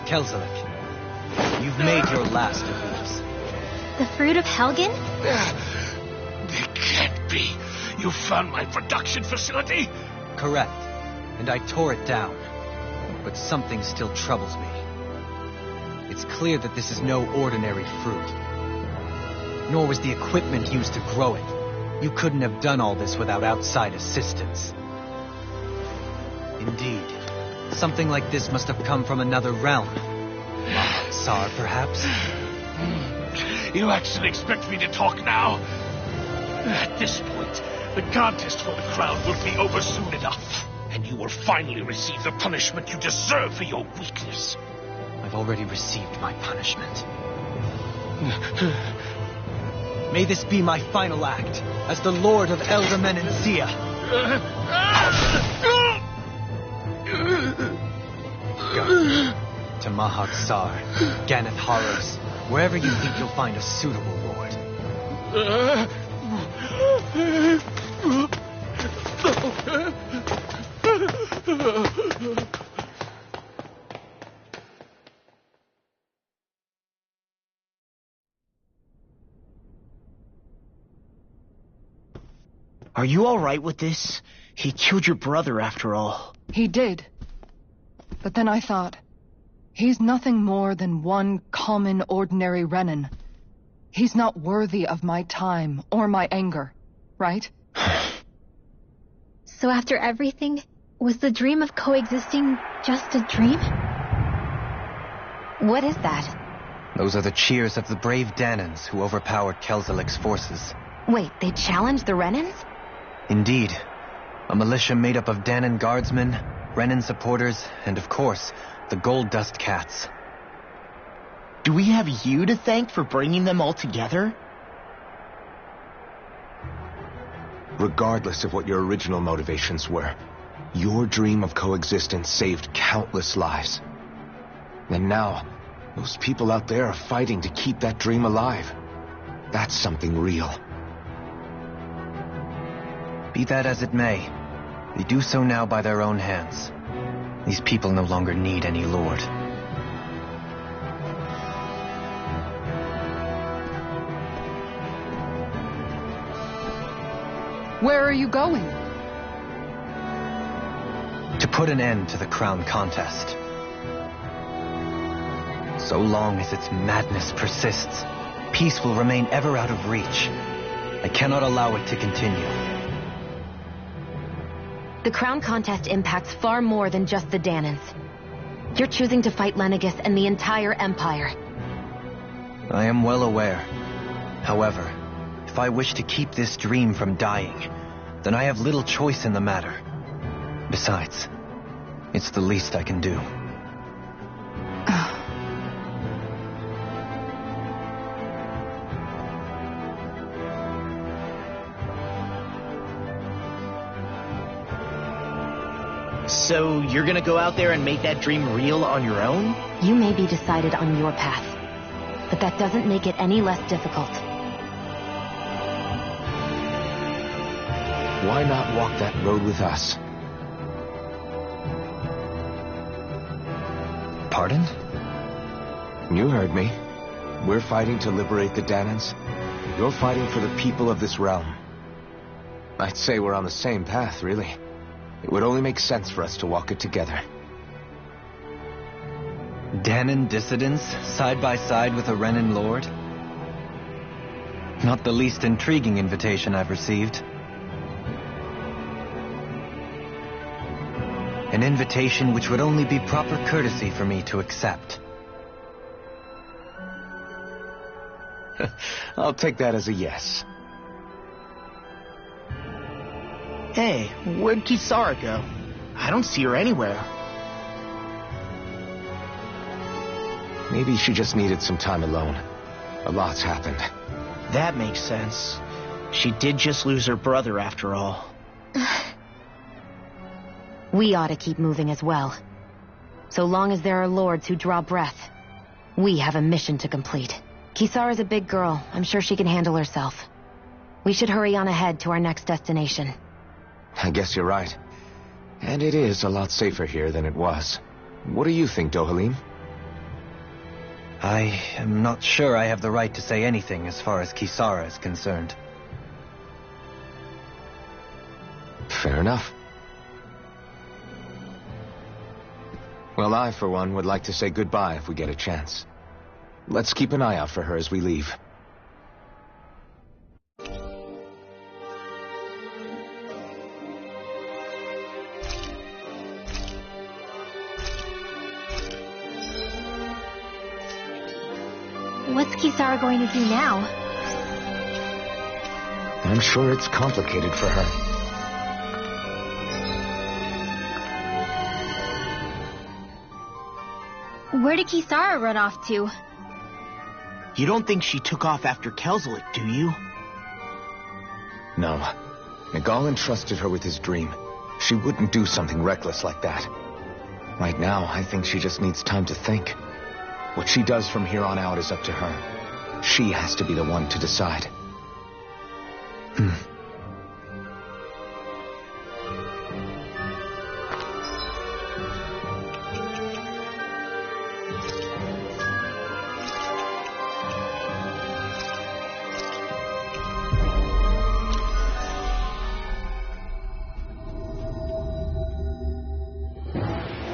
Kelzelik, you've made your last of these. The fruit of Helgen? It can't be. You found my production facility? Correct. And I tore it down. But something still troubles me. It's clear that this is no ordinary fruit. Nor was the equipment used to grow it. You couldn't have done all this without outside assistance. Indeed. Something like this must have come from another realm. Tsar, perhaps? You actually expect me to talk now? At this point, the contest for the crown will be over soon enough. And you will finally receive the punishment you deserve for your weakness. I've already received my punishment. May this be my final act, as the Lord of Elder Menancia. Go. To Mahak Tsar, Ganath Horrors, wherever you think you'll find a suitable lord. Are you alright with this? He killed your brother after all. He did. But then I thought, he's nothing more than one common, ordinary Renin. He's not worthy of my time or my anger, right? So after everything, was the dream of coexisting just a dream? What is that? Those are the cheers of the brave Danans who overpowered Kelzelik's forces. Wait, they challenged the Renins? Indeed. A militia made up of Danan guardsmen, Renin supporters, and of course, the Gold Dust Cats. Do we have you to thank for bringing them all together? Regardless of what your original motivations were, your dream of coexistence saved countless lives. And now, those people out there are fighting to keep that dream alive. That's something real. Be that as it may, they do so now by their own hands. These people no longer need any lord. Where are you going? To put an end to the crown contest. So long as its madness persists, peace will remain ever out of reach. I cannot allow it to continue. The crown contest impacts far more than just the Danans. You're choosing to fight Lenegis and the entire Empire. I am well aware. However, if I wish to keep this dream from dying, then I have little choice in the matter. Besides, it's the least I can do. So you're gonna go out there and make that dream real on your own? You may be decided on your path, but that doesn't make it any less difficult. Why not walk that road with us? Pardon? You heard me. We're fighting to liberate the Danans. You're fighting for the people of this realm. I'd say we're on the same path, really. It would only make sense for us to walk it together. Danan dissidents, side by side with a Renin lord? Not the least intriguing invitation I've received. An invitation which would only be proper courtesy for me to accept. I'll take that as a yes. Hey, where'd Kisara go? I don't see her anywhere. Maybe she just needed some time alone. A lot's happened. That makes sense. She did just lose her brother after all. We ought to keep moving as well. So long as there are lords who draw breath, we have a mission to complete. Kisara's a big girl. I'm sure she can handle herself. We should hurry on ahead to our next destination. I guess you're right. And it is a lot safer here than it was. What do you think, Dohalim? I am not sure I have the right to say anything as far as Kisara is concerned. Fair enough. Well, I, for one, would like to say goodbye if we get a chance. Let's keep an eye out for her as we leave. What's Kisara going to do now? I'm sure it's complicated for her. Where did Kisara run off to? You don't think she took off after Kelzelik, do you? No. Nagal entrusted her with his dream. She wouldn't do something reckless like that. Right now, I think she just needs time to think. What she does from here on out is up to her. She has to be the one to decide.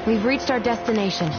We've reached our destination.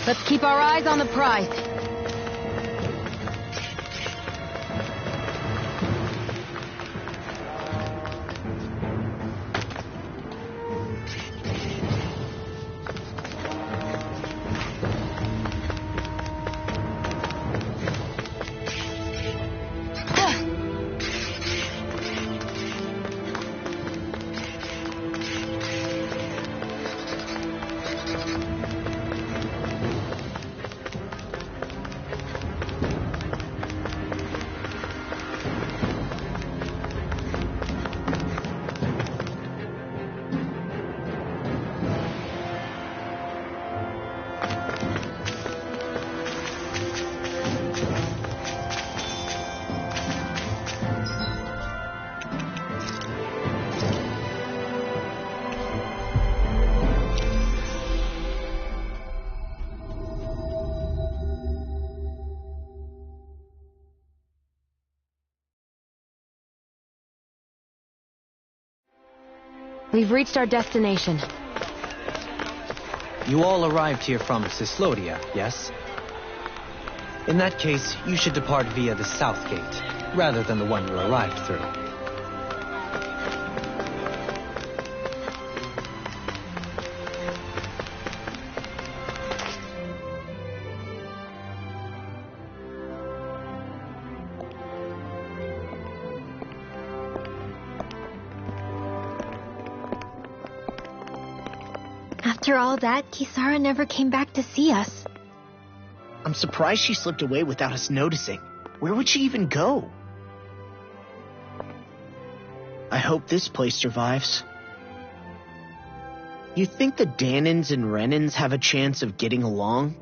Let's keep our eyes on the prize. We've reached our destination. You all arrived here from Cislodia, yes? In that case, you should depart via the south gate, rather than the one you arrived through. After all that, Kisara never came back to see us. I'm surprised she slipped away without us noticing. Where would she even go? I hope this place survives. You think the Danins and Renins have a chance of getting along?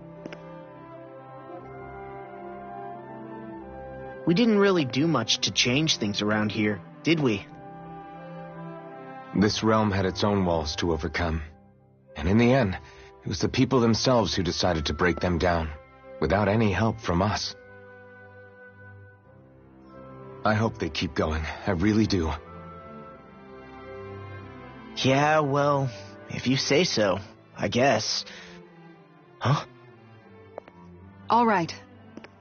We didn't really do much to change things around here, did we? This realm had its own walls to overcome. And in the end, it was the people themselves who decided to break them down, without any help from us. I hope they keep going. I really do. Yeah, well, if you say so, I guess. Huh? All right.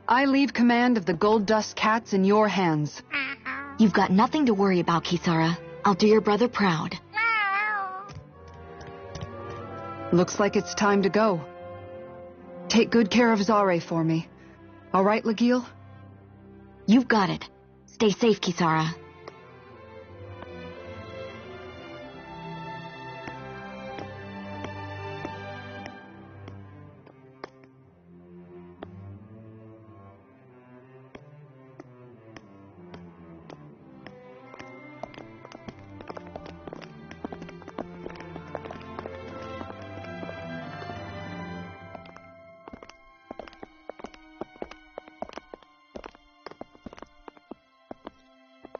I leave command of the Gold Dust Cats in your hands. You've got nothing to worry about, Kisara. I'll do your brother proud. Looks like it's time to go. Take good care of Zare for me. All right, Legil? You've got it. Stay safe, Kisara.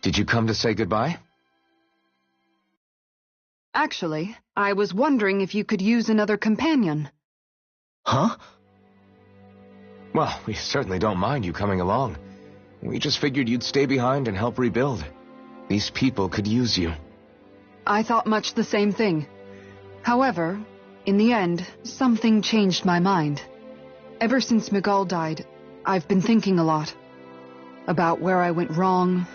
Did you come to say goodbye? Actually, I was wondering if you could use another companion. Huh? Well, we certainly don't mind you coming along. We just figured you'd stay behind and help rebuild. These people could use you. I thought much the same thing. However, in the end, something changed my mind. Ever since Miguel died, I've been thinking a lot. About where I went wrong,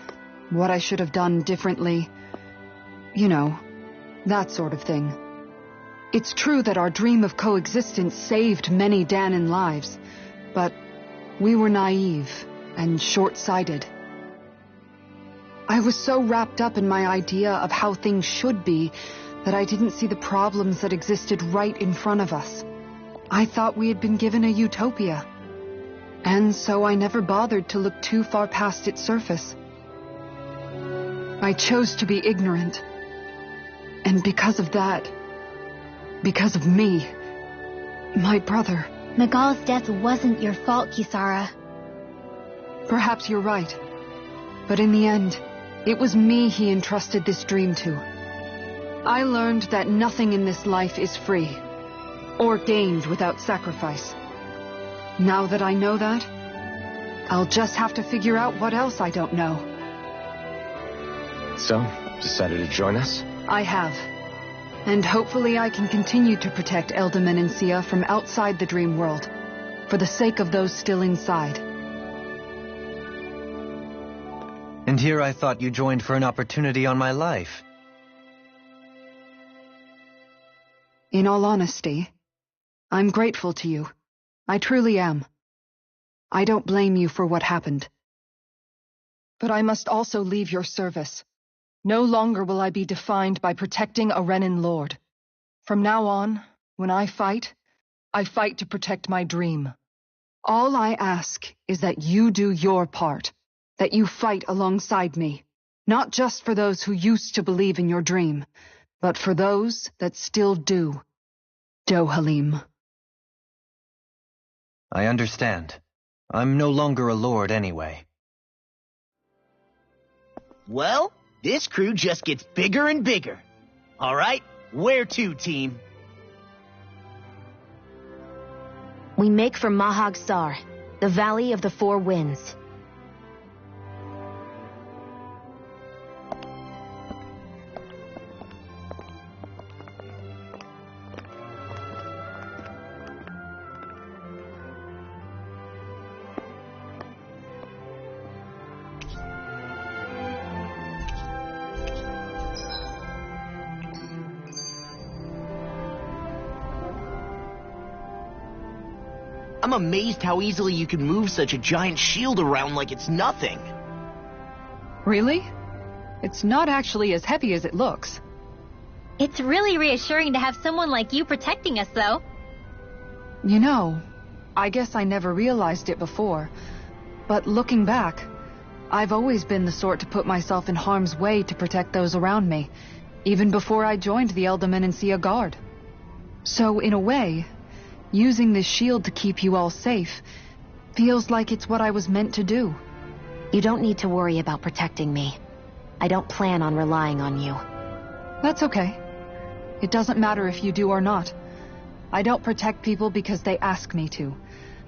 what I should have done differently. You know, that sort of thing. It's true that our dream of coexistence saved many Danin lives, but we were naive and short-sighted. I was so wrapped up in my idea of how things should be that I didn't see the problems that existed right in front of us. I thought we had been given a utopia, and so I never bothered to look too far past its surface. I chose to be ignorant. And because of that, because of me, my brother... Miguel's death wasn't your fault, Kisara. Perhaps you're right. But in the end, it was me he entrusted this dream to. I learned that nothing in this life is free, or gained without sacrifice. Now that I know that, I'll just have to figure out what else I don't know. So, decided to join us? I have. And hopefully I can continue to protect Eldaman and Sia from outside the dream world, for the sake of those still inside. And here I thought you joined for an opportunity on my life. In all honesty, I'm grateful to you. I truly am. I don't blame you for what happened. But I must also leave your service. No longer will I be defined by protecting a Renin lord. From now on, when I fight to protect my dream. All I ask is that you do your part, that you fight alongside me, not just for those who used to believe in your dream, but for those that still do. Dohalim. I understand. I'm no longer a lord anyway. Well, this crew just gets bigger and bigger. All right, where to, team? We make for Mahag Sar, the Valley of the Four Winds. I'm amazed how easily you can move such a giant shield around like it's nothing. Really? It's not actually as heavy as it looks. It's really reassuring to have someone like you protecting us, though. You know, I guess I never realized it before. But looking back, I've always been the sort to put myself in harm's way to protect those around me, even before I joined the Menancia Guard. So, in a way, using this shield to keep you all safe feels like it's what I was meant to do. You don't need to worry about protecting me. I don't plan on relying on you. That's okay. It doesn't matter if you do or not. I don't protect people because they ask me to.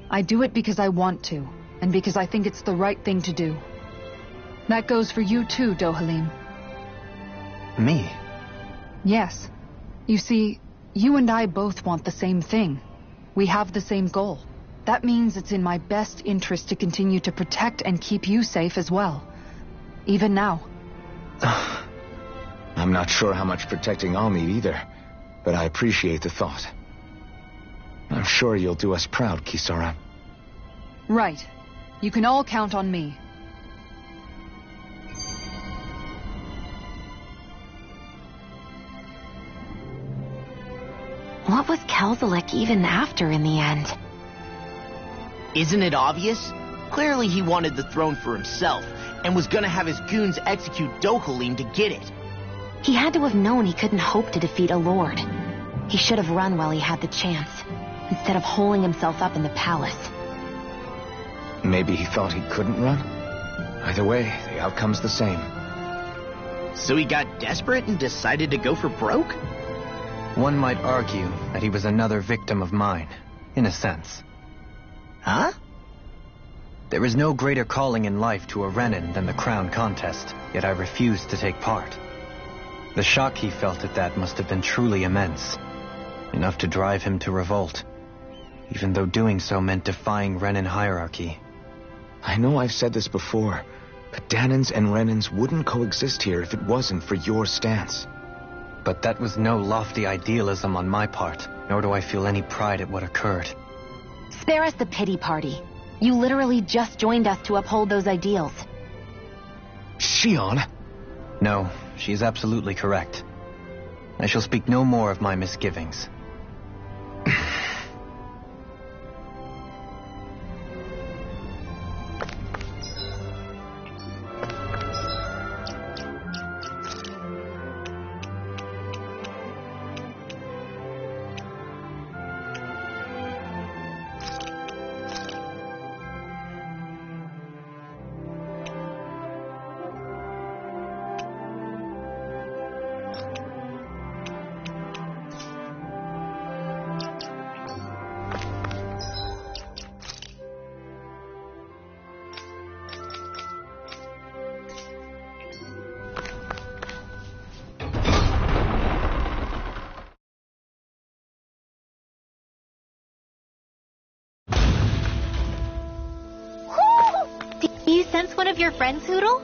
I do it because I want to, and because I think it's the right thing to do. That goes for you too, Dohalim. Me? Yes. You see, you and I both want the same thing. We have the same goal. That means it's in my best interest to continue to protect and keep you safe as well. Even now. I'm not sure how much protecting I'll need either, but I appreciate the thought. I'm sure you'll do us proud, Kisara. Right. You can all count on me. What was Kelzalik even after in the end? Isn't it obvious? Clearly he wanted the throne for himself, and was gonna have his goons execute Dohalim to get it. He had to have known he couldn't hope to defeat a lord. He should have run while he had the chance, instead of holding himself up in the palace. Maybe he thought he couldn't run? Either way, the outcome's the same. So he got desperate and decided to go for broke? One might argue that he was another victim of mine, in a sense. Huh? There is no greater calling in life to a Renin than the crown contest, yet I refused to take part. The shock he felt at that must have been truly immense, enough to drive him to revolt, even though doing so meant defying Renin hierarchy. I know I've said this before, but Danins and Renins wouldn't coexist here if it wasn't for your stance. But that was no lofty idealism on my part, nor do I feel any pride at what occurred. Spare us the pity party. You literally just joined us to uphold those ideals. Shion? No, she is absolutely correct. I shall speak no more of my misgivings. Do you sense one of your friends, Hoodle?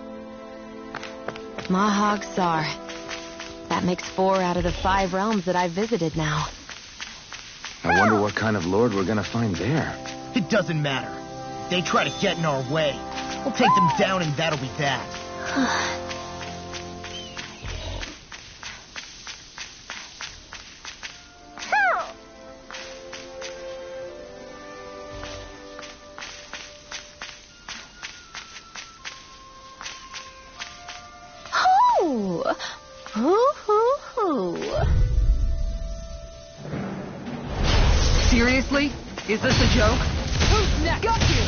Mahag Sar. That makes 4 out of the 5 realms that I've visited now. I wonder what kind of lord we're gonna find there. It doesn't matter. They try to get in our way. We'll take them down and that'll be that. Seriously? Is this a joke? Who's next? Got you!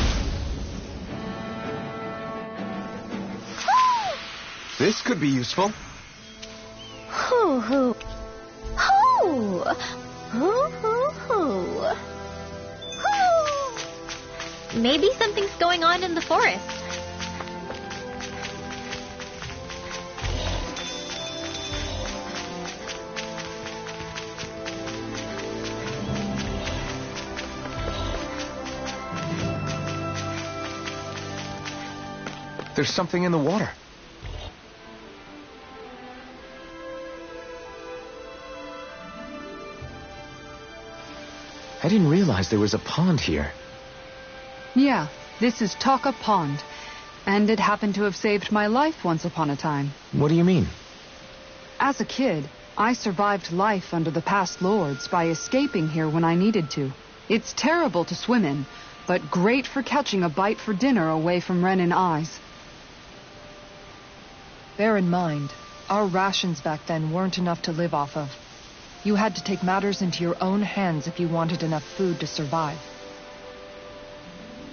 This could be useful. Hoo hoo. Hoo! Hoo hoo hoo. Hoo! Maybe something's going on in the forest. There's something in the water. I didn't realize there was a pond here. Yeah, this is Taka Pond. And it happened to have saved my life once upon a time. What do you mean? As a kid, I survived life under the past lords by escaping here when I needed to. It's terrible to swim in, but great for catching a bite for dinner away from Renin eyes. Bear in mind, our rations back then weren't enough to live off of. You had to take matters into your own hands if you wanted enough food to survive.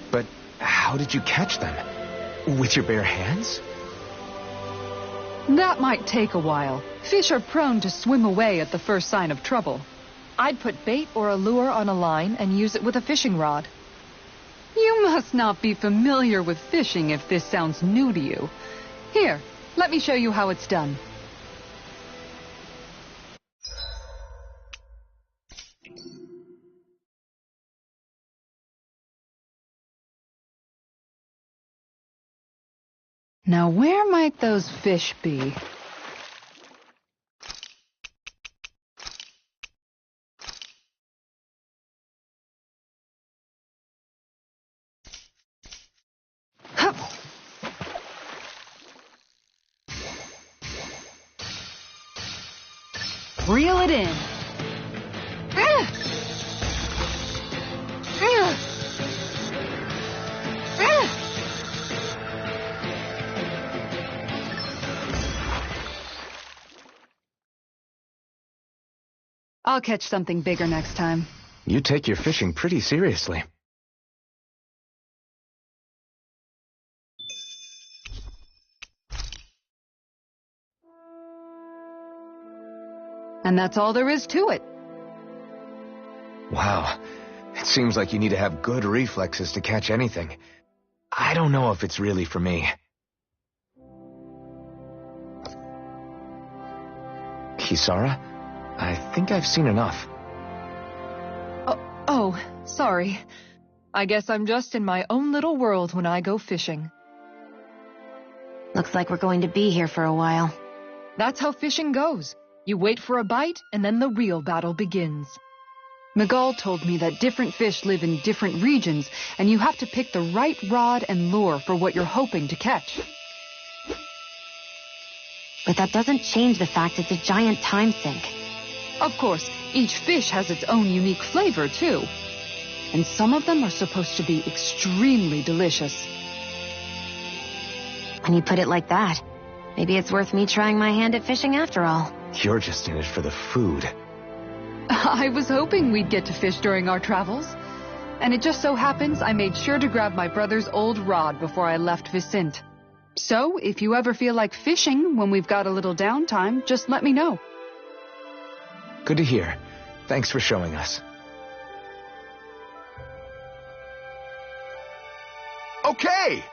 But how did you catch them? With your bare hands? That might take a while. Fish are prone to swim away at the first sign of trouble. I'd put bait or a lure on a line and use it with a fishing rod. You must not be familiar with fishing if this sounds new to you. Here, let me show you how it's done. Now, where might those fish be? Hup. Reel it in. I'll catch something bigger next time. You take your fishing pretty seriously. And that's all there is to it. Wow. It seems like you need to have good reflexes to catch anything. I don't know if it's really for me. Kisara? I think I've seen enough. Oh, sorry. I guess I'm just in my own little world when I go fishing. Looks like we're going to be here for a while. That's how fishing goes. You wait for a bite, and then the real battle begins. Miguel told me that different fish live in different regions, and you have to pick the right rod and lure for what you're hoping to catch. But that doesn't change the fact it's a giant time sink. Of course, each fish has its own unique flavor, too. And some of them are supposed to be extremely delicious. When you put it like that, maybe it's worth me trying my hand at fishing after all. You're just in it for the food. I was hoping we'd get to fish during our travels. And it just so happens I made sure to grab my brother's old rod before I left Vicente. So, if you ever feel like fishing when we've got a little downtime, just let me know. Good to hear. Thanks for showing us. Okay!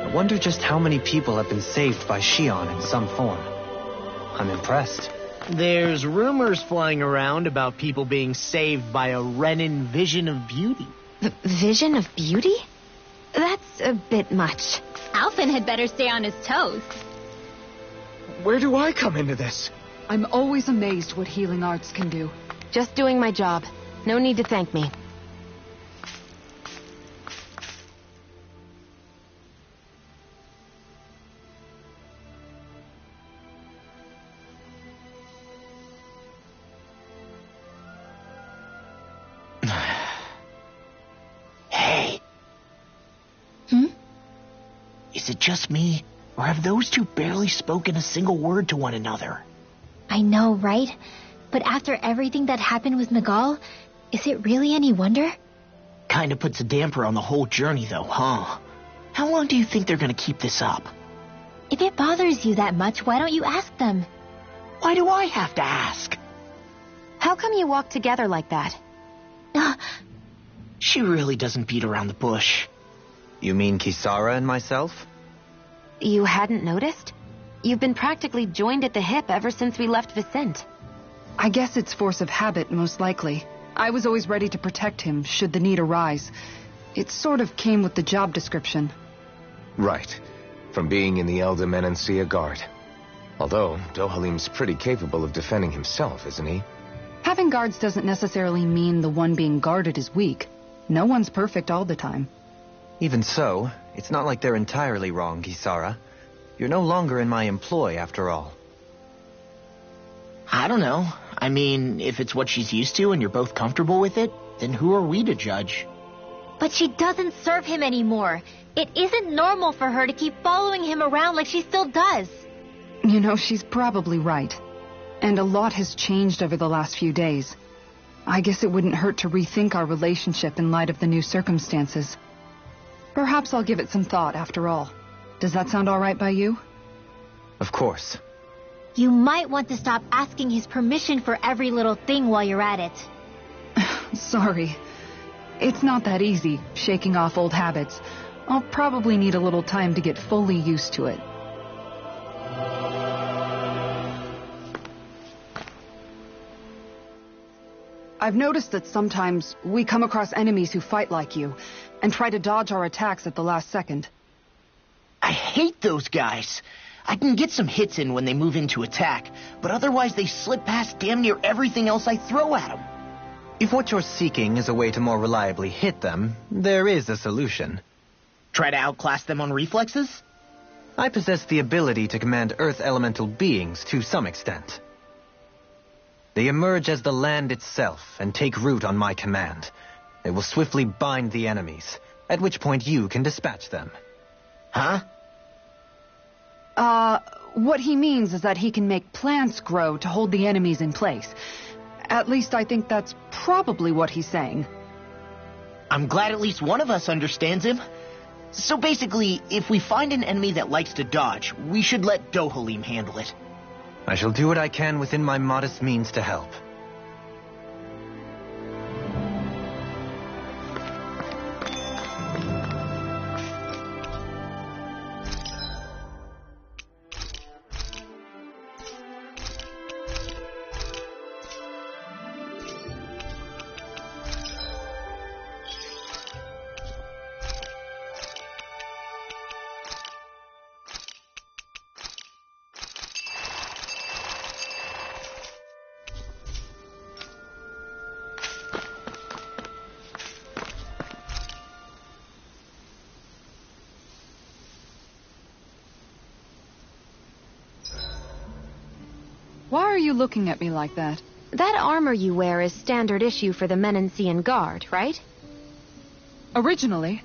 I wonder just how many people have been saved by Shion in some form. I'm impressed. There's rumors flying around about people being saved by a Renin vision of beauty. Vision of beauty? That's a bit much. Alphen had better stay on his toes. Where do I come into this? I'm always amazed what healing arts can do. Just doing my job. No need to thank me. Is it just me, or have those two barely spoken a single word to one another? I know, right? But after everything that happened with Miguel, is it really any wonder? Kinda puts a damper on the whole journey, though, huh? How long do you think they're gonna keep this up? If it bothers you that much, why don't you ask them? Why do I have to ask? How come you walk together like that? She really doesn't beat around the bush. You mean Kisara and myself? You hadn't noticed? You've been practically joined at the hip ever since we left Vicente. I guess it's force of habit, most likely. I was always ready to protect him, should the need arise. It sort of came with the job description. Right. From being in the Elder Menancia Guard. Although, Dohalim's pretty capable of defending himself, isn't he? Having guards doesn't necessarily mean the one being guarded is weak. No one's perfect all the time. Even so, it's not like they're entirely wrong, Kisara. You're no longer in my employ, after all. I don't know. I mean, if it's what she's used to and you're both comfortable with it, then who are we to judge? But she doesn't serve him anymore. It isn't normal for her to keep following him around like she still does. You know, she's probably right. And a lot has changed over the last few days. I guess it wouldn't hurt to rethink our relationship in light of the new circumstances. Perhaps I'll give it some thought, after all. Does that sound all right by you? Of course. You might want to stop asking his permission for every little thing while you're at it. Sorry. It's not that easy, shaking off old habits. I'll probably need a little time to get fully used to it. I've noticed that sometimes we come across enemies who fight like you, and try to dodge our attacks at the last second. I hate those guys. I can get some hits in when they move into attack, but otherwise they slip past damn near everything else I throw at them. If what you're seeking is a way to more reliably hit them, there is a solution. Try to outclass them on reflexes? I possess the ability to command Earth elemental beings to some extent. They emerge as the land itself and take root on my command. They will swiftly bind the enemies, at which point you can dispatch them. Huh? What he means is that he can make plants grow to hold the enemies in place. At least I think that's probably what he's saying. I'm glad at least one of us understands him. So basically, if we find an enemy that likes to dodge, we should let Dohalim handle it. I shall do what I can within my modest means to help. Why are you looking at me like that? That armor you wear is standard issue for the Menancian Guard, right? Originally.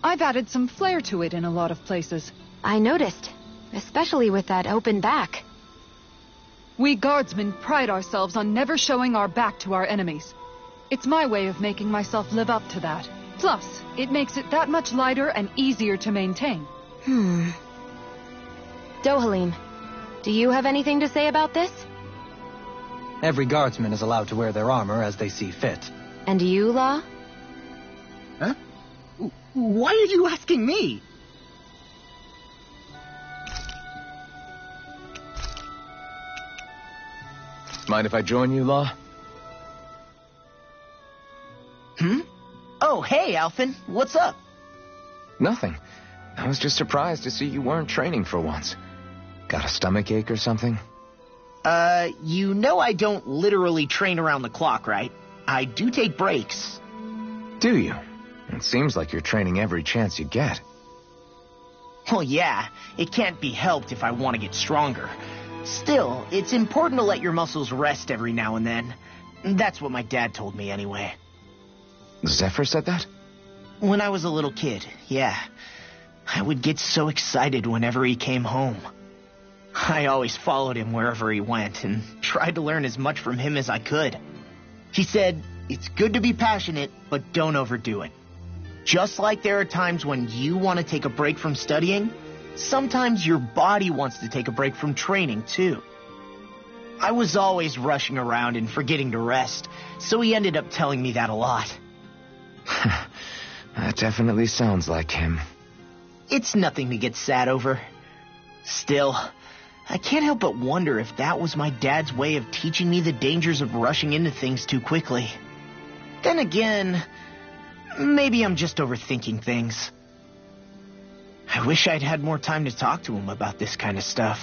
I've added some flair to it in a lot of places. I noticed, especially with that open back. We guardsmen pride ourselves on never showing our back to our enemies. It's my way of making myself live up to that. Plus, it makes it that much lighter and easier to maintain. Dohalim, do you have anything to say about this? Every guardsman is allowed to wear their armor as they see fit. And you, Law? Huh? Why are you asking me? Mind if I join you, Law? Oh, hey, Alphen. What's up? Nothing. I was just surprised to see you weren't training for once. Got a stomachache or something? You know I don't literally train around the clock, right? I do take breaks. Do you? It seems like you're training every chance you get. Well, yeah. It can't be helped if I want to get stronger. Still, it's important to let your muscles rest every now and then. That's what my dad told me anyway. Zephyr said that? When I was a little kid, yeah. I would get so excited whenever he came home. I always followed him wherever he went and tried to learn as much from him as I could. He said, it's good to be passionate, but don't overdo it. Just like there are times when you want to take a break from studying, sometimes your body wants to take a break from training, too. I was always rushing around and forgetting to rest, so he ended up telling me that a lot. That definitely sounds like him. It's nothing to get sad over. Still, I can't help but wonder if that was my dad's way of teaching me the dangers of rushing into things too quickly. Then again, maybe I'm just overthinking things. I wish I'd had more time to talk to him about this kind of stuff.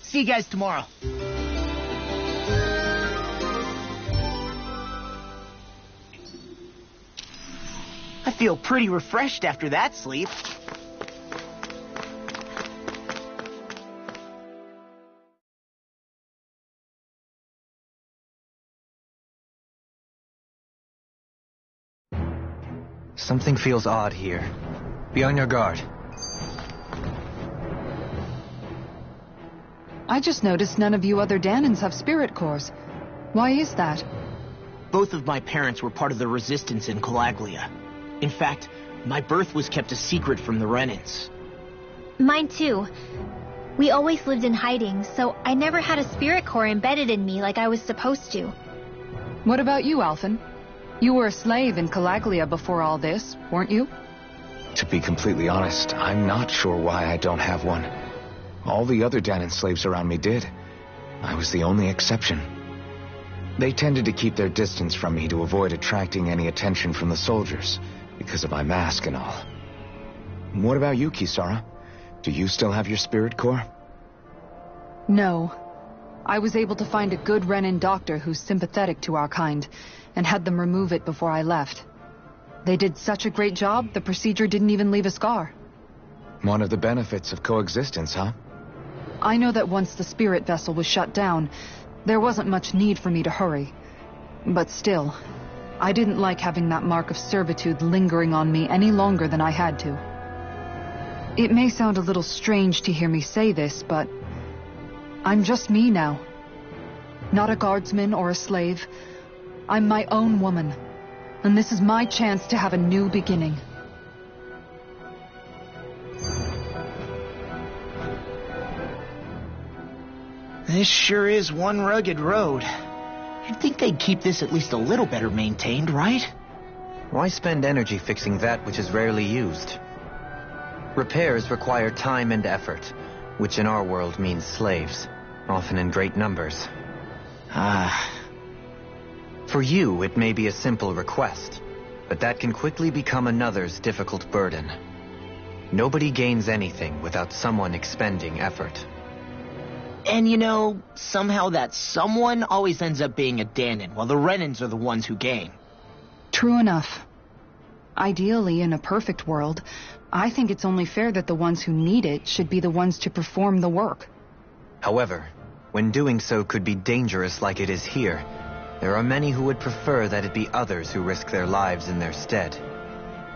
See you guys tomorrow. I feel pretty refreshed after that sleep. Something feels odd here. Be on your guard. I just noticed none of you other Danans have spirit cores. Why is that? Both of my parents were part of the resistance in Calaglia. In fact, my birth was kept a secret from the Renans. Mine too. We always lived in hiding, so I never had a spirit core embedded in me like I was supposed to. What about you, Alphen? You were a slave in Calaglia before all this, weren't you? To be completely honest, I'm not sure why I don't have one. All the other Danan slaves around me did. I was the only exception. They tended to keep their distance from me to avoid attracting any attention from the soldiers, because of my mask and all. What about you, Kisara? Do you still have your spirit core? No. I was able to find a good Renan doctor who's sympathetic to our kind, and had them remove it before I left. They did such a great job, the procedure didn't even leave a scar. One of the benefits of coexistence, huh? I know that once the spirit vessel was shut down, there wasn't much need for me to hurry. But still, I didn't like having that mark of servitude lingering on me any longer than I had to. It may sound a little strange to hear me say this, but I'm just me now. Not a guardsman or a slave. I'm my own woman, and this is my chance to have a new beginning. This sure is one rugged road. You'd think they'd keep this at least a little better maintained, right? Why spend energy fixing that which is rarely used? Repairs require time and effort, which in our world means slaves, often in great numbers. For you, it may be a simple request, but that can quickly become another's difficult burden. Nobody gains anything without someone expending effort. And you know, somehow that someone always ends up being a Danan, while the Renans are the ones who gain. True enough. Ideally, in a perfect world, I think it's only fair that the ones who need it should be the ones to perform the work. However, when doing so could be dangerous like it is here, there are many who would prefer that it be others who risk their lives in their stead.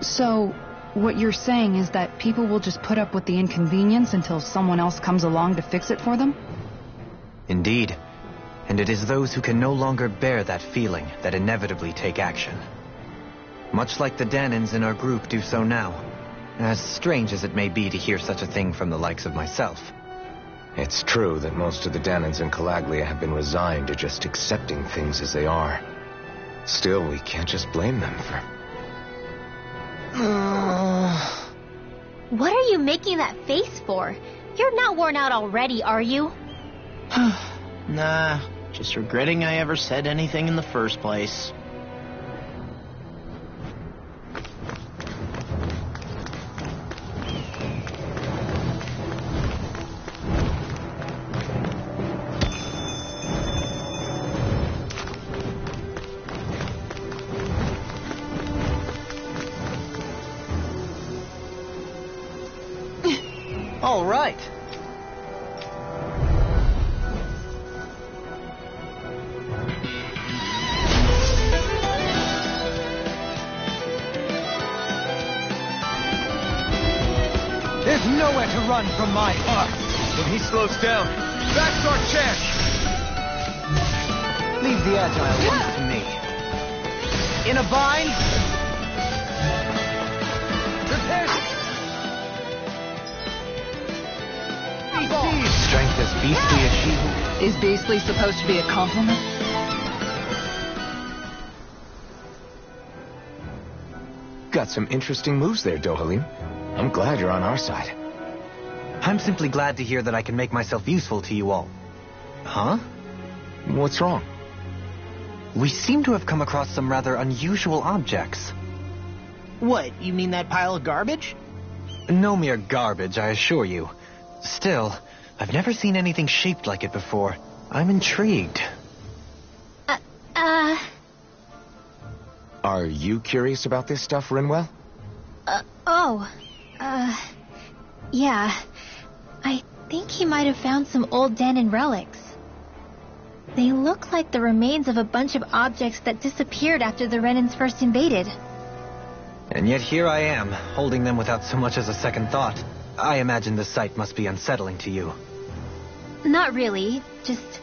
So, what you're saying is that people will just put up with the inconvenience until someone else comes along to fix it for them? Indeed. And it is those who can no longer bear that feeling that inevitably take action. Much like the Danans in our group do so now. As strange as it may be to hear such a thing from the likes of myself. It's true that most of the Danans in Calaglia have been resigned to just accepting things as they are. Still, we can't just blame them for... What are you making that face for? You're not worn out already, are you? Nah, just regretting I ever said anything in the first place. All right. There's nowhere to run from my heart. When he slows down, that's our chance. Leave the agile ones to me. In a bind? Prepare. Strength as beastly as she. Is beastly supposed to be a compliment? got some interesting moves there, Dohalim. I'm glad you're on our side. I'm simply glad to hear that I can make myself useful to you all. Huh? What's wrong? We seem to have come across some rather unusual objects. What, you mean that pile of garbage? No mere garbage, I assure you. Still, I've never seen anything shaped like it before. I'm intrigued. Are you curious about this stuff, Rinwell? Yeah. I think he might have found some old Danon relics. They look like the remains of a bunch of objects that disappeared after the Renans first invaded. And yet here I am, holding them without so much as a second thought. I imagine the sight must be unsettling to you. Not really, just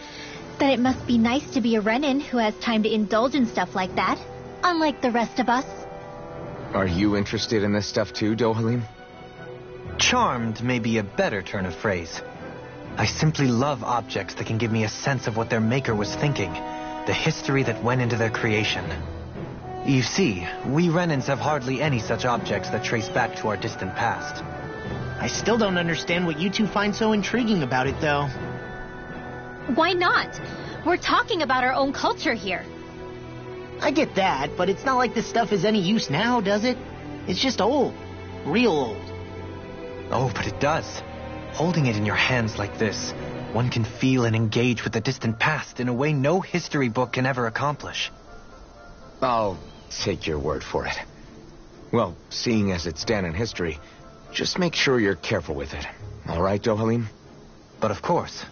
that it must be nice to be a Renan who has time to indulge in stuff like that, unlike the rest of us. Are you interested in this stuff too, Dohalim? Charmed may be a better turn of phrase. I simply love objects that can give me a sense of what their maker was thinking, the history that went into their creation. You see, we Renans have hardly any such objects that trace back to our distant past. I still don't understand what you two find so intriguing about it, though. Why not? We're talking about our own culture here. I get that, but it's not like this stuff is any use now, does it? It's just old. Real old. Oh, but it does. Holding it in your hands like this, one can feel and engage with the distant past in a way no history book can ever accomplish. I'll take your word for it. Well, seeing as it's Danon history, just make sure you're careful with it. All right, Dohalim? But of course.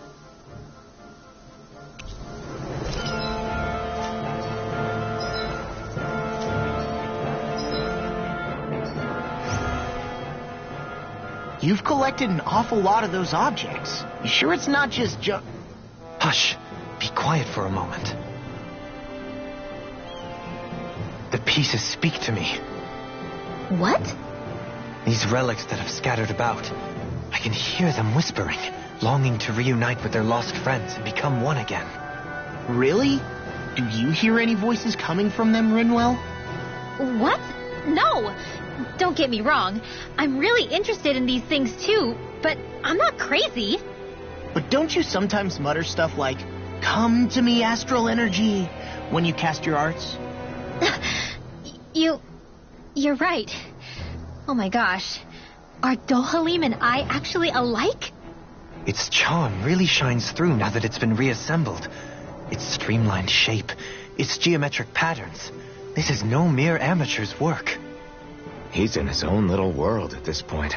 You've collected an awful lot of those objects. You sure it's not just Hush. Be quiet for a moment. The pieces speak to me. What? These relics that have scattered about. I can hear them whispering, longing to reunite with their lost friends and become one again. Really? Do you hear any voices coming from them, Rinwell? What? No! Don't get me wrong. I'm really interested in these things too, but I'm not crazy. But don't you sometimes mutter stuff like, "Come to me, astral energy," when you cast your arts? You're right. Oh my gosh. Are Dohalim and I actually alike? Its charm really shines through now that it's been reassembled. Its streamlined shape, its geometric patterns. This is no mere amateur's work. He's in his own little world at this point.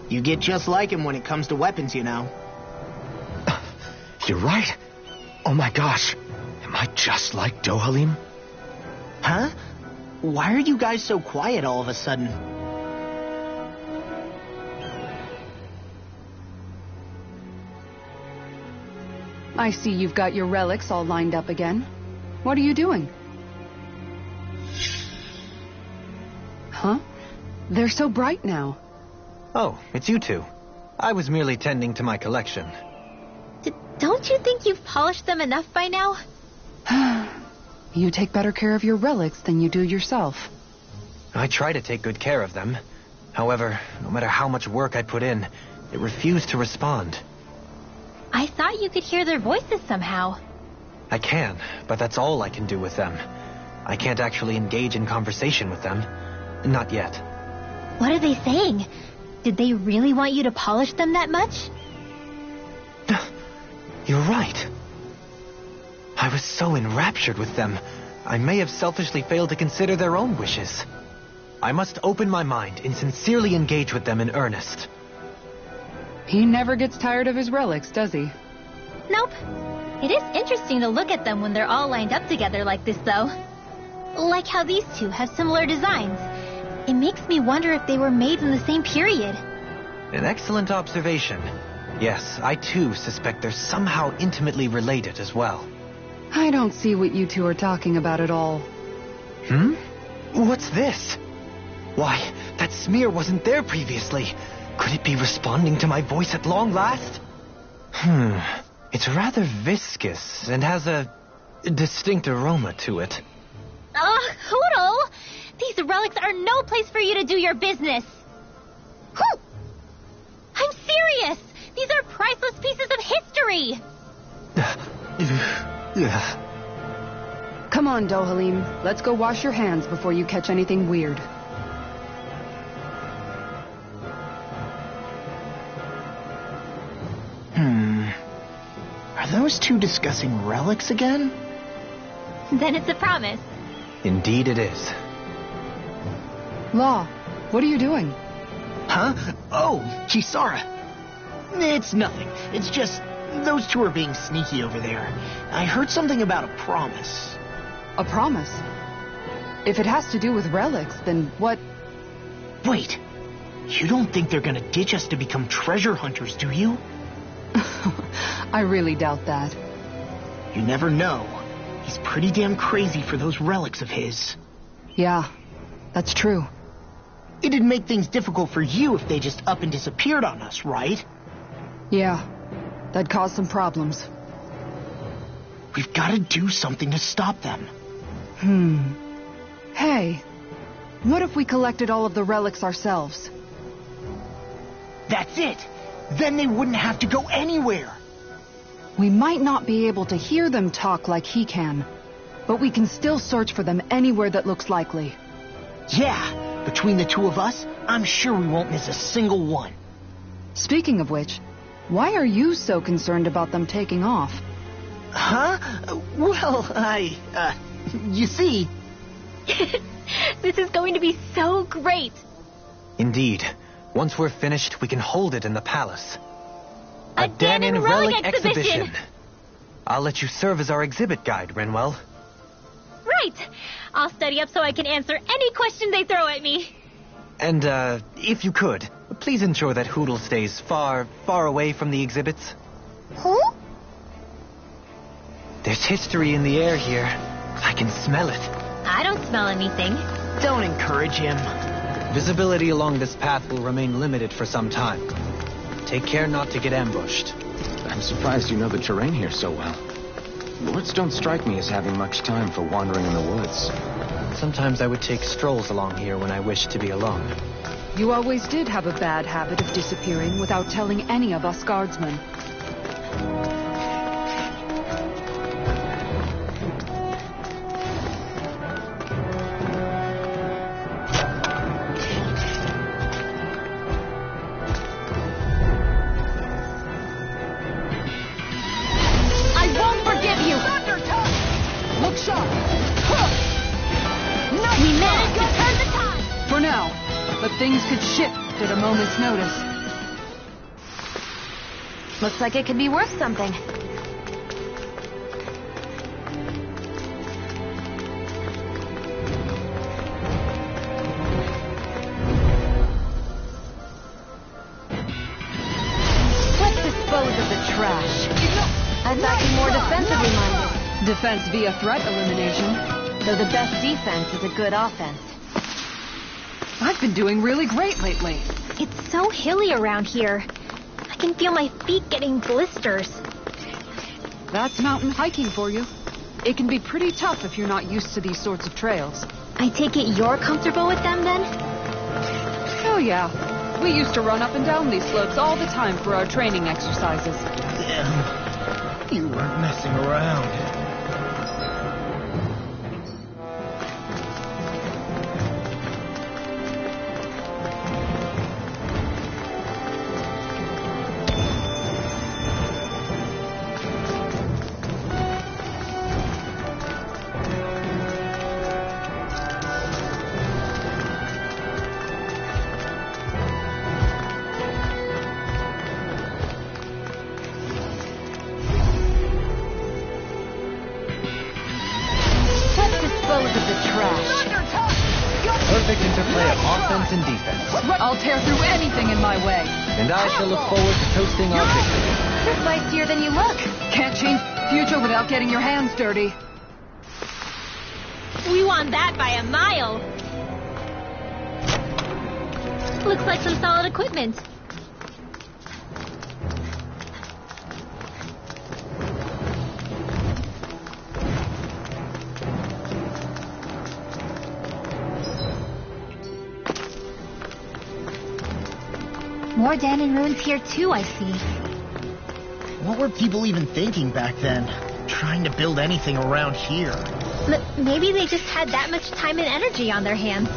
You get just like him when it comes to weapons, you know. You're right. Oh my gosh. Am I just like Dohalim? Huh? Why are you guys so quiet all of a sudden? I see you've got your relics all lined up again. What are you doing? Huh? They're so bright now. Oh, it's you two. I was merely tending to my collection. Don't you think you've polished them enough by now? You take better care of your relics than you do yourself. I try to take good care of them. However, no matter how much work I put in, it refused to respond. I thought you could hear their voices somehow. I can, but that's all I can do with them. I can't actually engage in conversation with them. Not yet. What are they saying? Did they really want you to polish them that much? You're right. I was so enraptured with them, I may have selfishly failed to consider their own wishes. I must open my mind and sincerely engage with them in earnest. He never gets tired of his relics, does he? Nope. It is interesting to look at them when they're all lined up together like this, though. Like how these two have similar designs. It makes me wonder if they were made in the same period. An excellent observation. Yes, I too suspect they're somehow intimately related as well. I don't see what you two are talking about at all. What's this? Why, that smear wasn't there previously. Could it be responding to my voice at long last? It's rather viscous and has a distinct aroma to it. Hoodle! These relics relics are no place for you to do your business. Whew! I'm serious! These are priceless pieces of history! Come on, Dohalim. Let's go wash your hands before you catch anything weird. Are those two discussing relics again? Then it's a promise. Indeed it is. Law, what are you doing? Huh? Oh, Kisara. It's nothing. It's just those two are being sneaky over there. I heard something about a promise. A promise? If it has to do with relics, then what... Wait. You don't think they're gonna ditch us to become treasure hunters, do you? I really doubt that. You never know. He's pretty damn crazy for those relics of his. Yeah, that's true. It'd make things difficult for you if they just up and disappeared on us, right? Yeah, that'd cause some problems. We've gotta do something to stop them. Hey, what if we collected all of the relics ourselves? That's it! Then they wouldn't have to go anywhere! We might not be able to hear them talk like he can, but we can still search for them anywhere that looks likely. Yeah, between the two of us, I'm sure we won't miss a single one. Speaking of which, why are you so concerned about them taking off? Huh? Well, you see... This is going to be so great! Indeed. Once we're finished, we can hold it in the palace. A Danon Relic exhibition! I'll let you serve as our exhibit guide, Renwell. Right! I'll study up so I can answer any question they throw at me. And, if you could, please ensure that Hootle stays far, far away from the exhibits. Who? There's history in the air here. I can smell it. I don't smell anything. Don't encourage him. Visibility along this path will remain limited for some time. Take care not to get ambushed. I'm surprised you know the terrain here so well. Lords don't strike me as having much time for wandering in the woods. Sometimes I would take strolls along here when I wished to be alone. You always did have a bad habit of disappearing without telling any of us guardsmen. Things could shift at a moment's notice. Looks like it could be worth something. Let's dispose of the trash. I thought you were more defensively minded. Defense via threat elimination. Though the best defense is a good offense. I've been doing really great lately. It's so hilly around here. I can feel my feet getting blisters. That's mountain hiking for you. It can be pretty tough if you're not used to these sorts of trails. I take it you're comfortable with them, then? Oh, yeah. We used to run up and down these slopes all the time for our training exercises. Damn. You weren't messing around. Perfect interplay of offense and defense. I'll tear through anything in my way. And I shall look forward to toasting our victory. You're feistier than you look. Can't change the future without getting your hands dirty. We won that by a mile. Looks like some solid equipment. More Danon ruins here too, I see. What were people even thinking back then? Trying to build anything around here. Maybe they just had that much time and energy on their hands.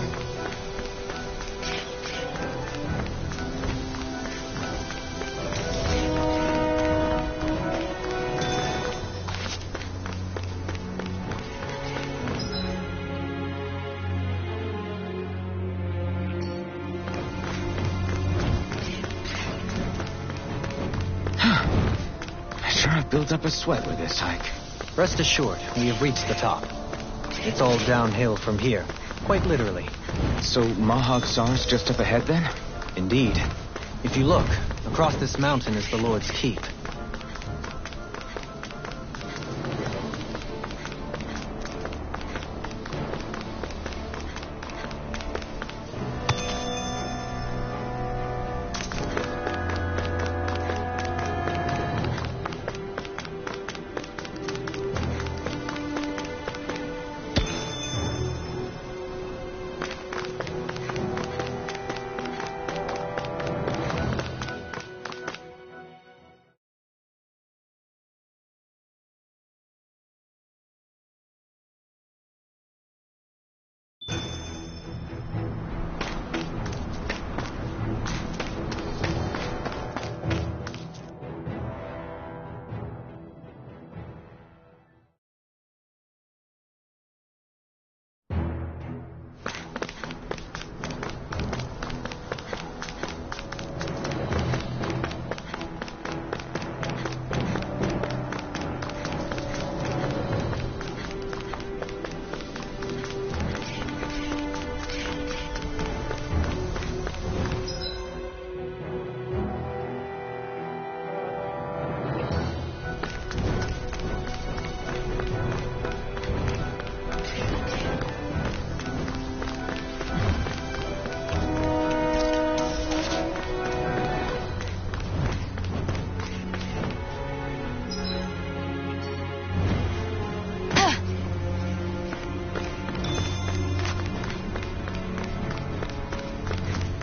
Built up a sweat with this hike. Rest assured, we have reached the top. It's all downhill from here, quite literally. So Mahag Sar's just up ahead then? Indeed. If you look, across this mountain is the Lord's Keep.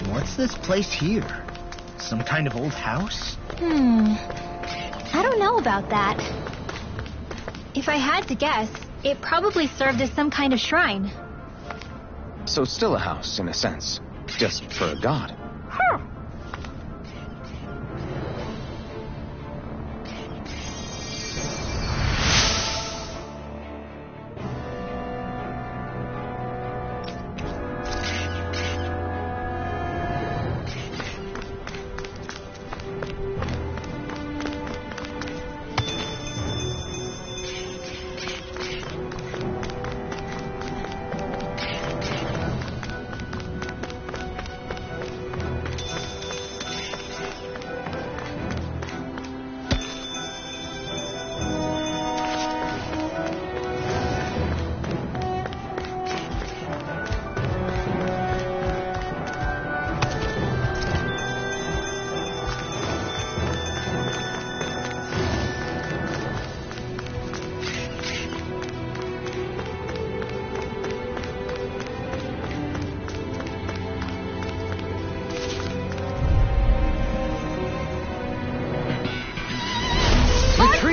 What's this place here? Some kind of old house? I don't know about that. If I had to guess, it probably served as some kind of shrine. So still a house, in a sense. Just for a god.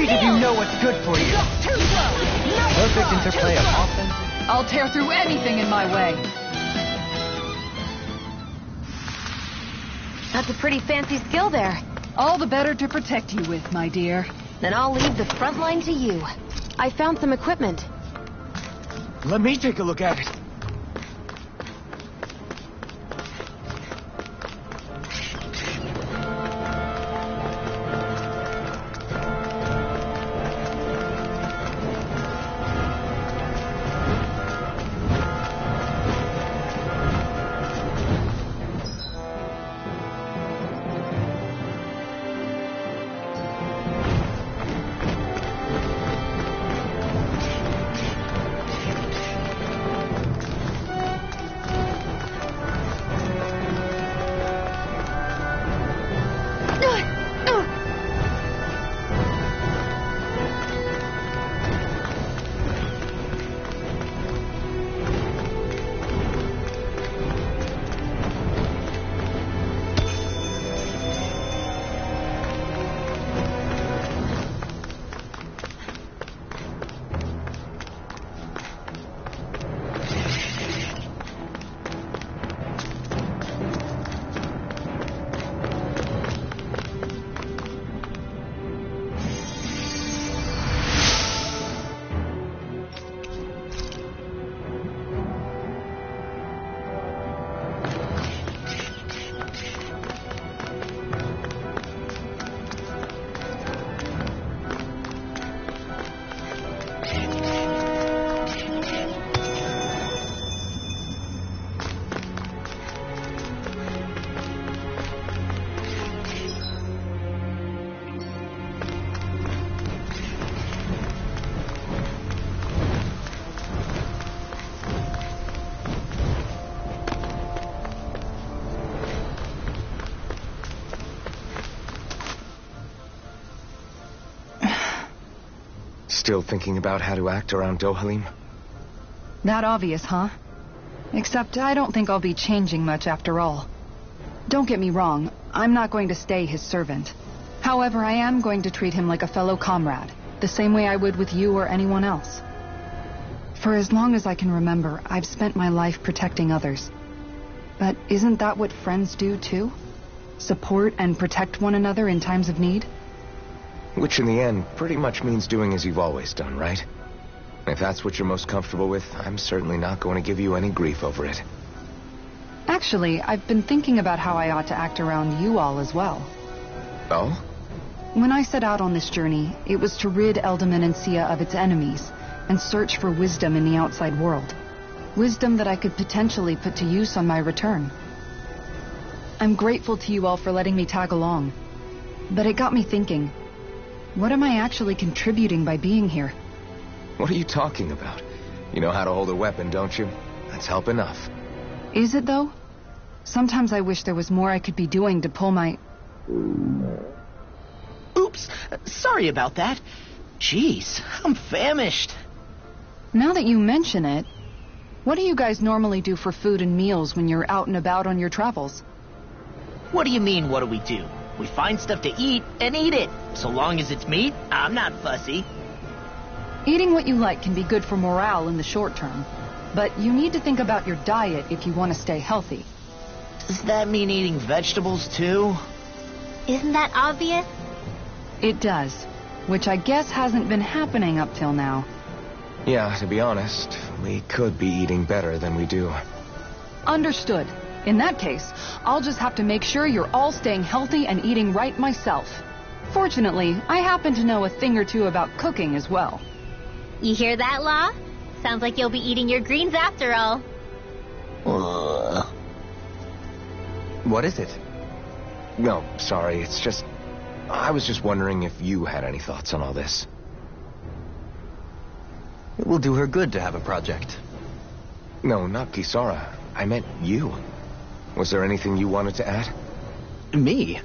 If you know what's good for you. Perfect interplay of offense. I'll tear through anything in my way. That's a pretty fancy skill there. All the better to protect you with, my dear. Then I'll leave the front line to you. I found some equipment. Let me take a look at it. Still thinking about how to act around Dohalim? That obvious, huh? Except I don't think I'll be changing much after all. Don't get me wrong, I'm not going to stay his servant. However, I am going to treat him like a fellow comrade, the same way I would with you or anyone else. For as long as I can remember, I've spent my life protecting others. But isn't that what friends do too? Support and protect one another in times of need? Which in the end pretty much means doing as you've always done, right? If that's what you're most comfortable with, I'm certainly not going to give you any grief over it. Actually, I've been thinking about how I ought to act around you all as well. Oh? When I set out on this journey, it was to rid Eldaman and Sia of its enemies, and search for wisdom in the outside world. Wisdom that I could potentially put to use on my return. I'm grateful to you all for letting me tag along. But it got me thinking, what am I actually contributing by being here? What are you talking about? You know how to hold a weapon, don't you? That's help enough. Is it, though? Sometimes I wish there was more I could be doing to pull my... Oops, sorry about that. Jeez, I'm famished. Now that you mention it, what do you guys normally do for food and meals when you're out and about on your travels? What do you mean, what do we do? We find stuff to eat and eat it. So long as it's meat, I'm not fussy. Eating what you like can be good for morale in the short term, but you need to think about your diet if you want to stay healthy. Does that mean eating vegetables too? Isn't that obvious? It does, which I guess hasn't been happening up till now. Yeah, to be honest, we could be eating better than we do. Understood. In that case, I'll just have to make sure you're all staying healthy and eating right myself. Fortunately, I happen to know a thing or two about cooking as well. You hear that, Law? Sounds like you'll be eating your greens after all. What is it? No, sorry, it's just... I was just wondering if you had any thoughts on all this. It will do her good to have a project. No, not Kisara. I meant you. Was there anything you wanted to add? Me?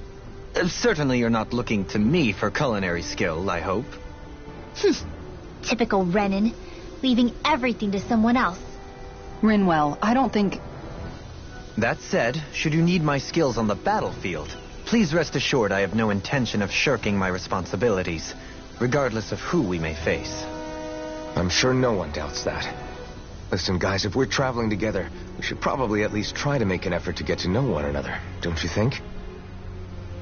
Certainly you're not looking to me for culinary skill, I hope. Typical Renan, leaving everything to someone else. Rinwell, I don't think... That said, should you need my skills on the battlefield, please rest assured I have no intention of shirking my responsibilities, regardless of who we may face. I'm sure no one doubts that. Listen, guys, if we're traveling together, we should probably at least try to make an effort to get to know one another, don't you think?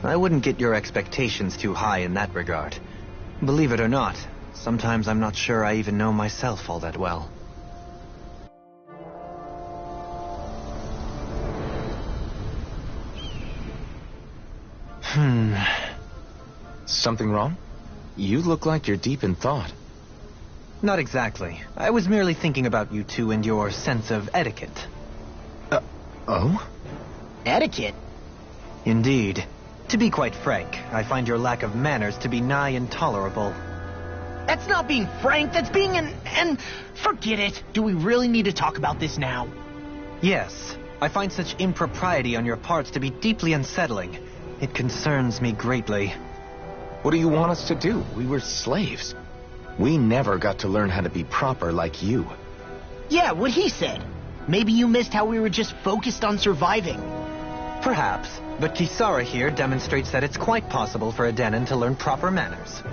I wouldn't get your expectations too high in that regard. Believe it or not, sometimes I'm not sure I even know myself all that well. Something wrong? You look like you're deep in thought. Not exactly. I was merely thinking about you two and your sense of etiquette. Oh? Etiquette? Indeed. To be quite frank, I find your lack of manners to be nigh intolerable. That's not being frank, that's being and forget it. Do we really need to talk about this now? Yes. I find such impropriety on your parts to be deeply unsettling. It concerns me greatly. What do you want us to do? We were slaves. We never got to learn how to be proper like you. Yeah, what he said. Maybe you missed how we were just focused on surviving. Perhaps, but Kisara here demonstrates that it's quite possible for a Denon to learn proper manners.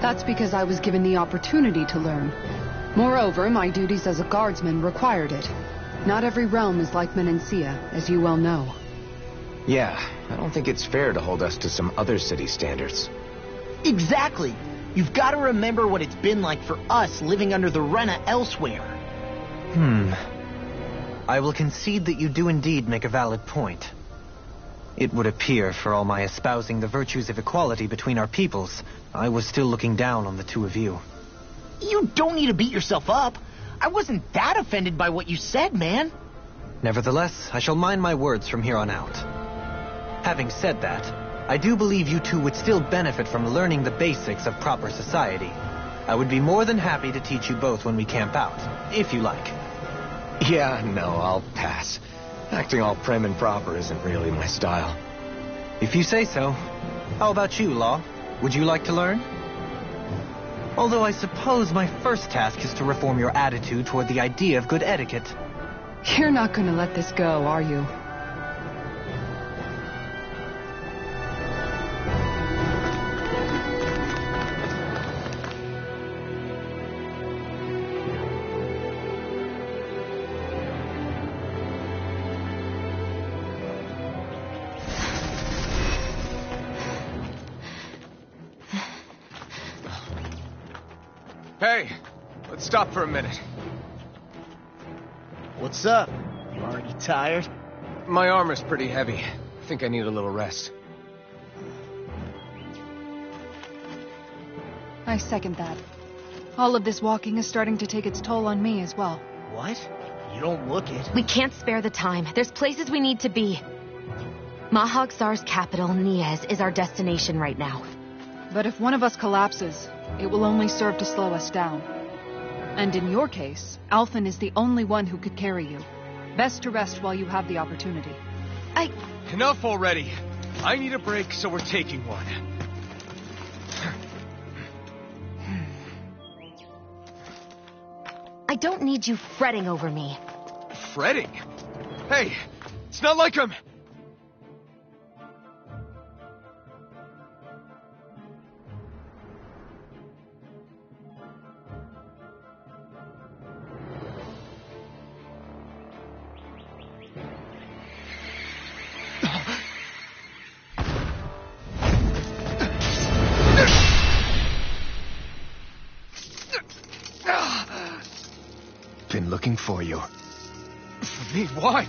That's because I was given the opportunity to learn. Moreover, my duties as a guardsman required it. Not every realm is like Menancia, as you well know. Yeah, I don't think it's fair to hold us to some other city standards. Exactly. You've got to remember what it's been like for us living under the Rena elsewhere. I will concede that you do indeed make a valid point. It would appear, for all my espousing the virtues of equality between our peoples, I was still looking down on the two of you. You don't need to beat yourself up. I wasn't that offended by what you said, man. Nevertheless, I shall mind my words from here on out. Having said that, I do believe you two would still benefit from learning the basics of proper society. I would be more than happy to teach you both when we camp out, if you like. Yeah, no, I'll pass. Acting all prim and proper isn't really my style. If you say so. How about you, Law? Would you like to learn? Although I suppose my first task is to reform your attitude toward the idea of good etiquette. You're not gonna let this go, are you? Hey, let's stop for a minute. What's up? You already tired? My armor's pretty heavy. I think I need a little rest. I second that. All of this walking is starting to take its toll on me as well. What? You don't look it. We can't spare the time. There's places we need to be. Mahag Sar's capital, Niez, is our destination right now. But if one of us collapses, it will only serve to slow us down. And in your case, Alphen is the only one who could carry you. Best to rest while you have the opportunity. Enough already. I need a break, so we're taking one. I don't need you fretting over me. Fretting? Hey, it's not like I'm... Been looking for you. For me? Why?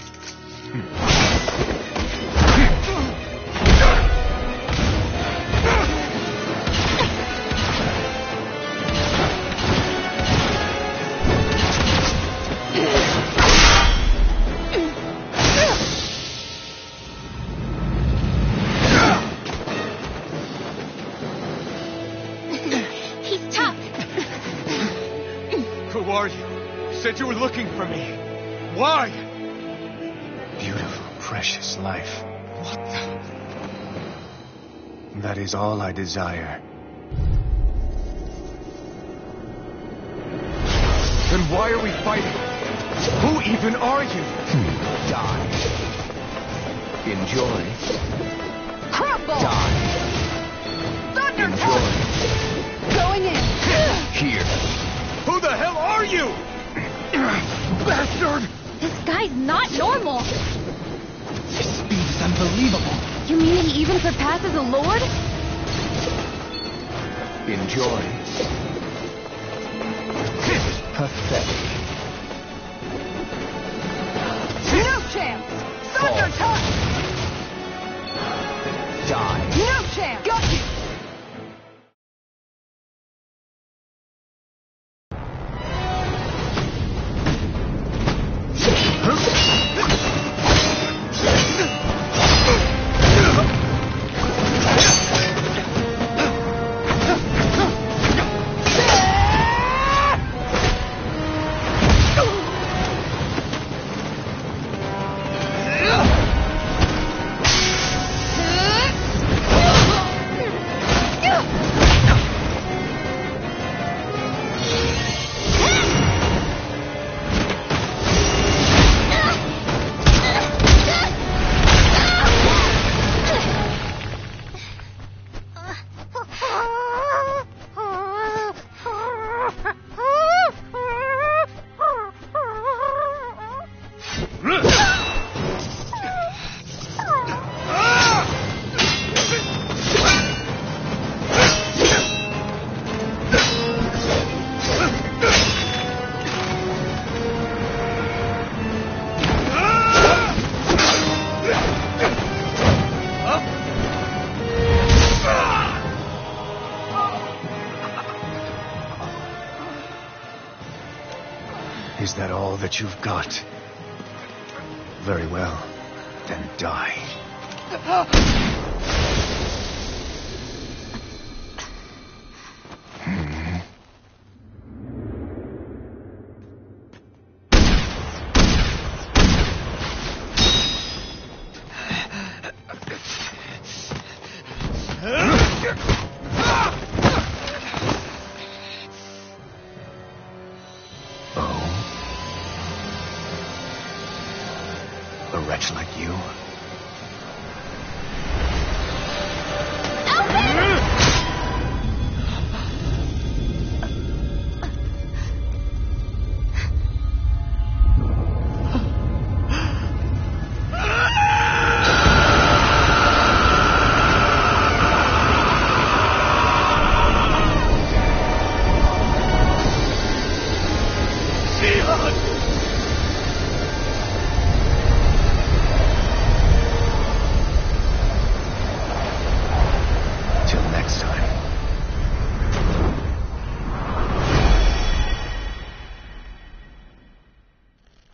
He's tough. Who are you? Said you were looking for me. Why? Beautiful, precious life. What the... That is all I desire. Then why are we fighting? Who even are you? Die. Enjoy. Crumble! Die. Thunder Enjoy. Going in! Here. Who the hell are you? Bastard! This guy's not normal. His speed is unbelievable. You mean he even surpasses a lord? Enjoy. Pathetic. No chance! Thunder touch! Die. No chance! Got you! Is that all that you've got? Very well. Then die. a wretch like you.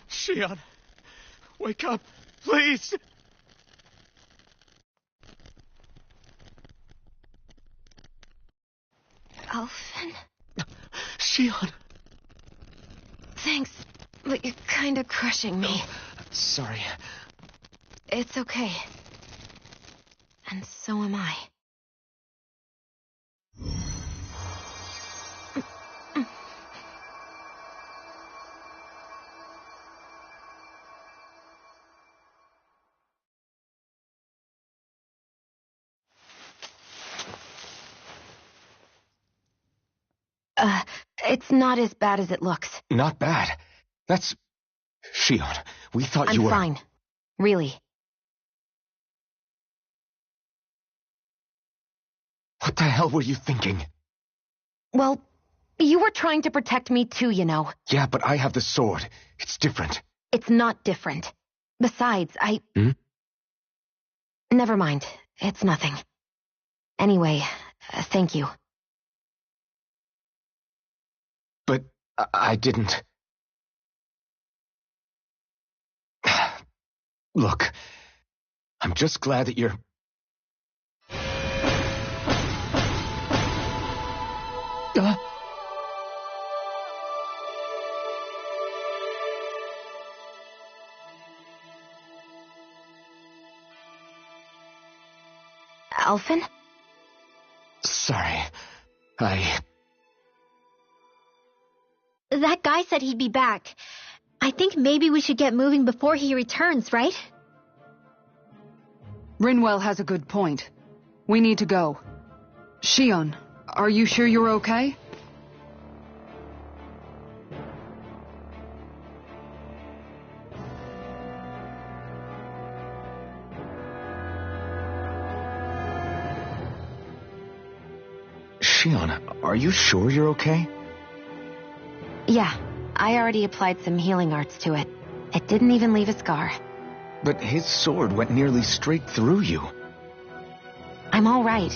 Shion, wake up, please! Alphen? Shion! Thanks, but you're kinda crushing me. Sorry. It's okay. And so am I. It's not as bad as it looks. Not bad. That's... Shion, we thought you were... I'm fine. Really. What the hell were you thinking? Well, you were trying to protect me too, you know. Yeah, but I have the sword. It's different. It's not different. Besides, Never mind. It's nothing. Anyway, thank you. But I didn't... Look, I'm just glad that you're... Alphen? Sorry. That guy said he'd be back. I think maybe we should get moving before he returns, right? Rinwell has a good point. We need to go. Shion, are you sure you're okay? Shion, are you sure you're okay? Yeah, I already applied some healing arts to it. It didn't even leave a scar. But his sword went nearly straight through you. I'm all right.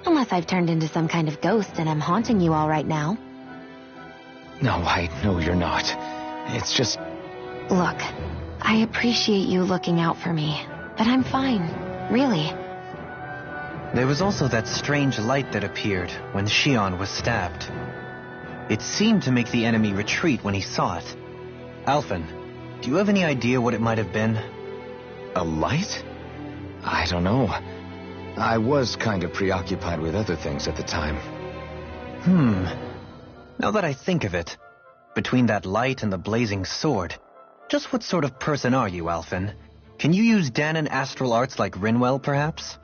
Unless I've turned into some kind of ghost and I'm haunting you all right now. No, I know you're not. It's just... Look, I appreciate you looking out for me, but I'm fine. Really. There was also that strange light that appeared when Shion was stabbed. It seemed to make the enemy retreat when he saw it. Alphen, do you have any idea what it might have been? A light? I don't know. I was kind of preoccupied with other things at the time. Now that I think of it, between that light and the blazing sword, just what sort of person are you, Alphen? Can you use Danon astral arts like Rinwell, perhaps?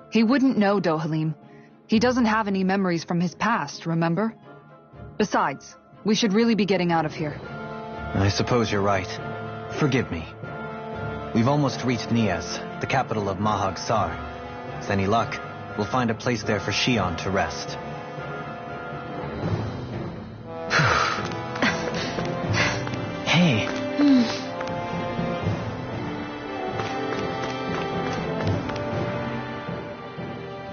He wouldn't know, Dohalim. He doesn't have any memories from his past, remember? Besides, we should really be getting out of here. I suppose you're right. Forgive me. We've almost reached Nias, the capital of Mahag Sar. With any luck, we'll find a place there for Shion to rest. Hey.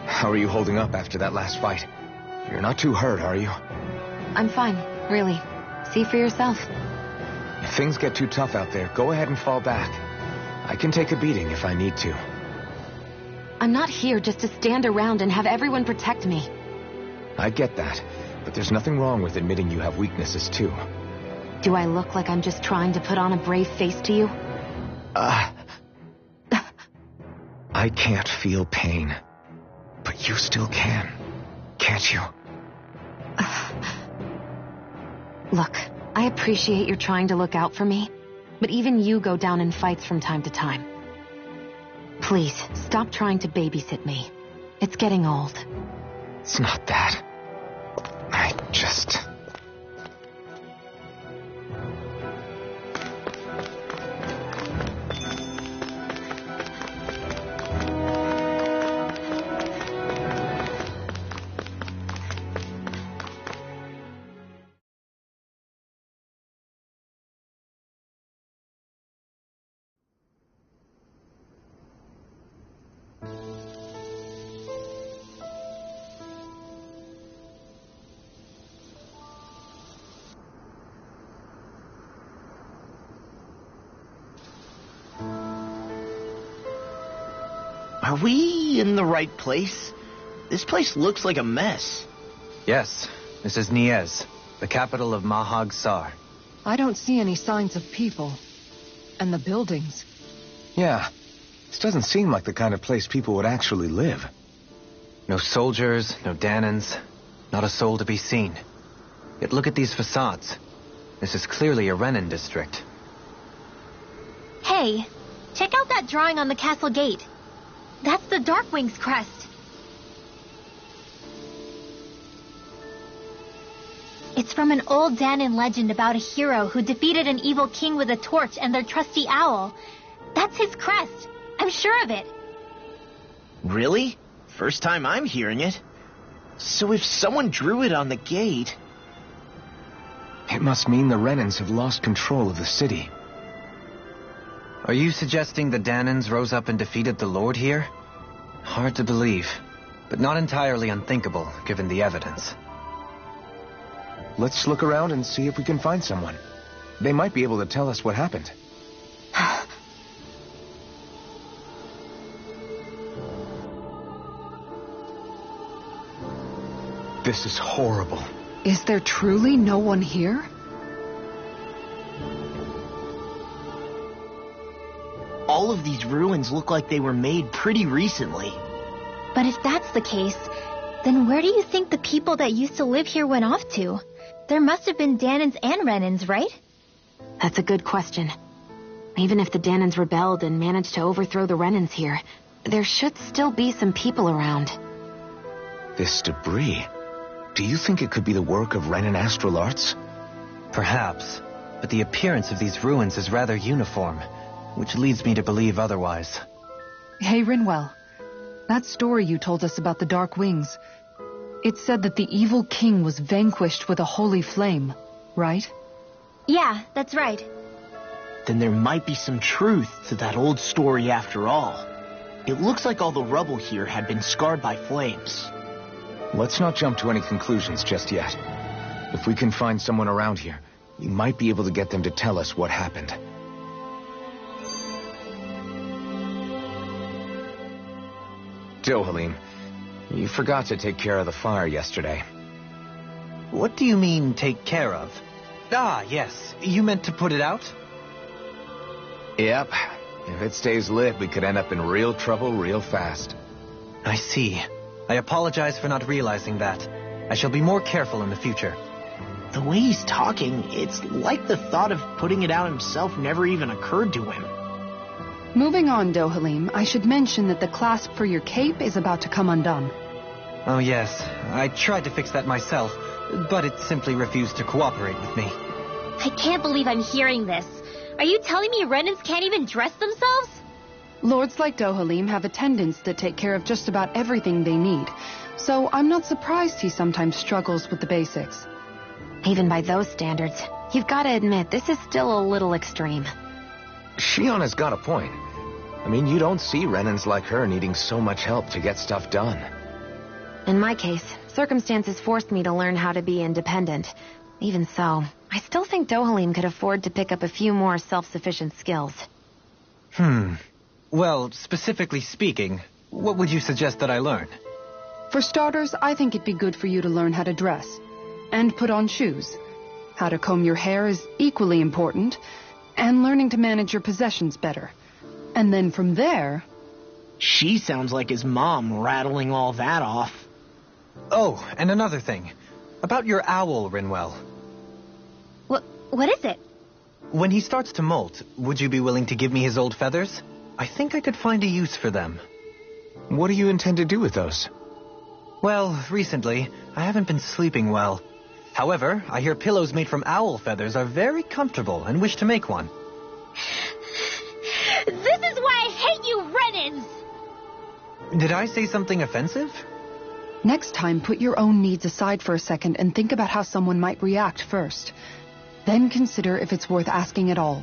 How are you holding up after that last fight? You're not too hurt, are you? I'm fine, really. See for yourself. If things get too tough out there, go ahead and fall back. I can take a beating if I need to. I'm not here just to stand around and have everyone protect me. I get that, but there's nothing wrong with admitting you have weaknesses too. Do I look like I'm just trying to put on a brave face to you? I can't feel pain. But you still can, can't you? Look, I appreciate you're trying to look out for me, but even you go down in fights from time to time. Please, stop trying to babysit me. It's getting old. It's not that. I just... Are we in the right place? This place looks like a mess. Yes, this is Niez, the capital of Mahag Sar. I don't see any signs of people. And the buildings. Yeah, this doesn't seem like the kind of place people would actually live. No soldiers, no Danans, not a soul to be seen. Yet look at these facades. This is clearly a Renan district. Hey, check out that drawing on the castle gate. That's the Darkwing's crest. It's from an old Danan legend about a hero who defeated an evil king with a torch and their trusty owl. That's his crest. I'm sure of it. Really? First time I'm hearing it. So if someone drew it on the gate... It must mean the Renans have lost control of the city. Are you suggesting the Danans rose up and defeated the Lord here? Hard to believe, but not entirely unthinkable, given the evidence. Let's look around and see if we can find someone. They might be able to tell us what happened. This is horrible. Is there truly no one here? All of these ruins look like they were made pretty recently. But if that's the case, then where do you think the people that used to live here went off to? There must have been Danans and Renans, right? That's a good question. Even if the Danans rebelled and managed to overthrow the Renans here, there should still be some people around. This debris... Do you think it could be the work of Renan astral arts? Perhaps, but the appearance of these ruins is rather uniform, which leads me to believe otherwise. Hey, Rinwell. That story you told us about the Dark Wings, it said that the evil king was vanquished with a holy flame, right? Yeah, that's right. Then there might be some truth to that old story after all. It looks like all the rubble here had been scarred by flames. Let's not jump to any conclusions just yet. If we can find someone around here, we might be able to get them to tell us what happened. Dohalim, you forgot to take care of the fire yesterday. What do you mean, take care of? Ah, yes. You meant to put it out? Yep. If it stays lit, we could end up in real trouble real fast. I see. I apologize for not realizing that. I shall be more careful in the future. The way he's talking, it's like the thought of putting it out himself never even occurred to him. Moving on, Dohalim, I should mention that the clasp for your cape is about to come undone. Oh yes, I tried to fix that myself, but it simply refused to cooperate with me. I can't believe I'm hearing this. Are you telling me Renans can't even dress themselves? Lords like Dohalim have attendants that take care of just about everything they need, so I'm not surprised he sometimes struggles with the basics. Even by those standards, you've got to admit this is still a little extreme. Shiona's got a point. I mean, you don't see Renans like her needing so much help to get stuff done. In my case, circumstances forced me to learn how to be independent. Even so, I still think Dohalim could afford to pick up a few more self-sufficient skills. Well, specifically speaking, what would you suggest that I learn? For starters, I think it'd be good for you to learn how to dress. And put on shoes. How to comb your hair is equally important. And learning to manage your possessions better. And then from there... She sounds like his mom rattling all that off. Oh, and another thing. About your owl, Rinwell. What is it? When he starts to molt, would you be willing to give me his old feathers? I think I could find a use for them. What do you intend to do with those? Well, recently, I haven't been sleeping well. However, I hear pillows made from owl feathers are very comfortable and wish to make one. This is why I hate you, Renans! Did I say something offensive? Next time, put your own needs aside for a second and think about how someone might react first. Then consider if it's worth asking at all.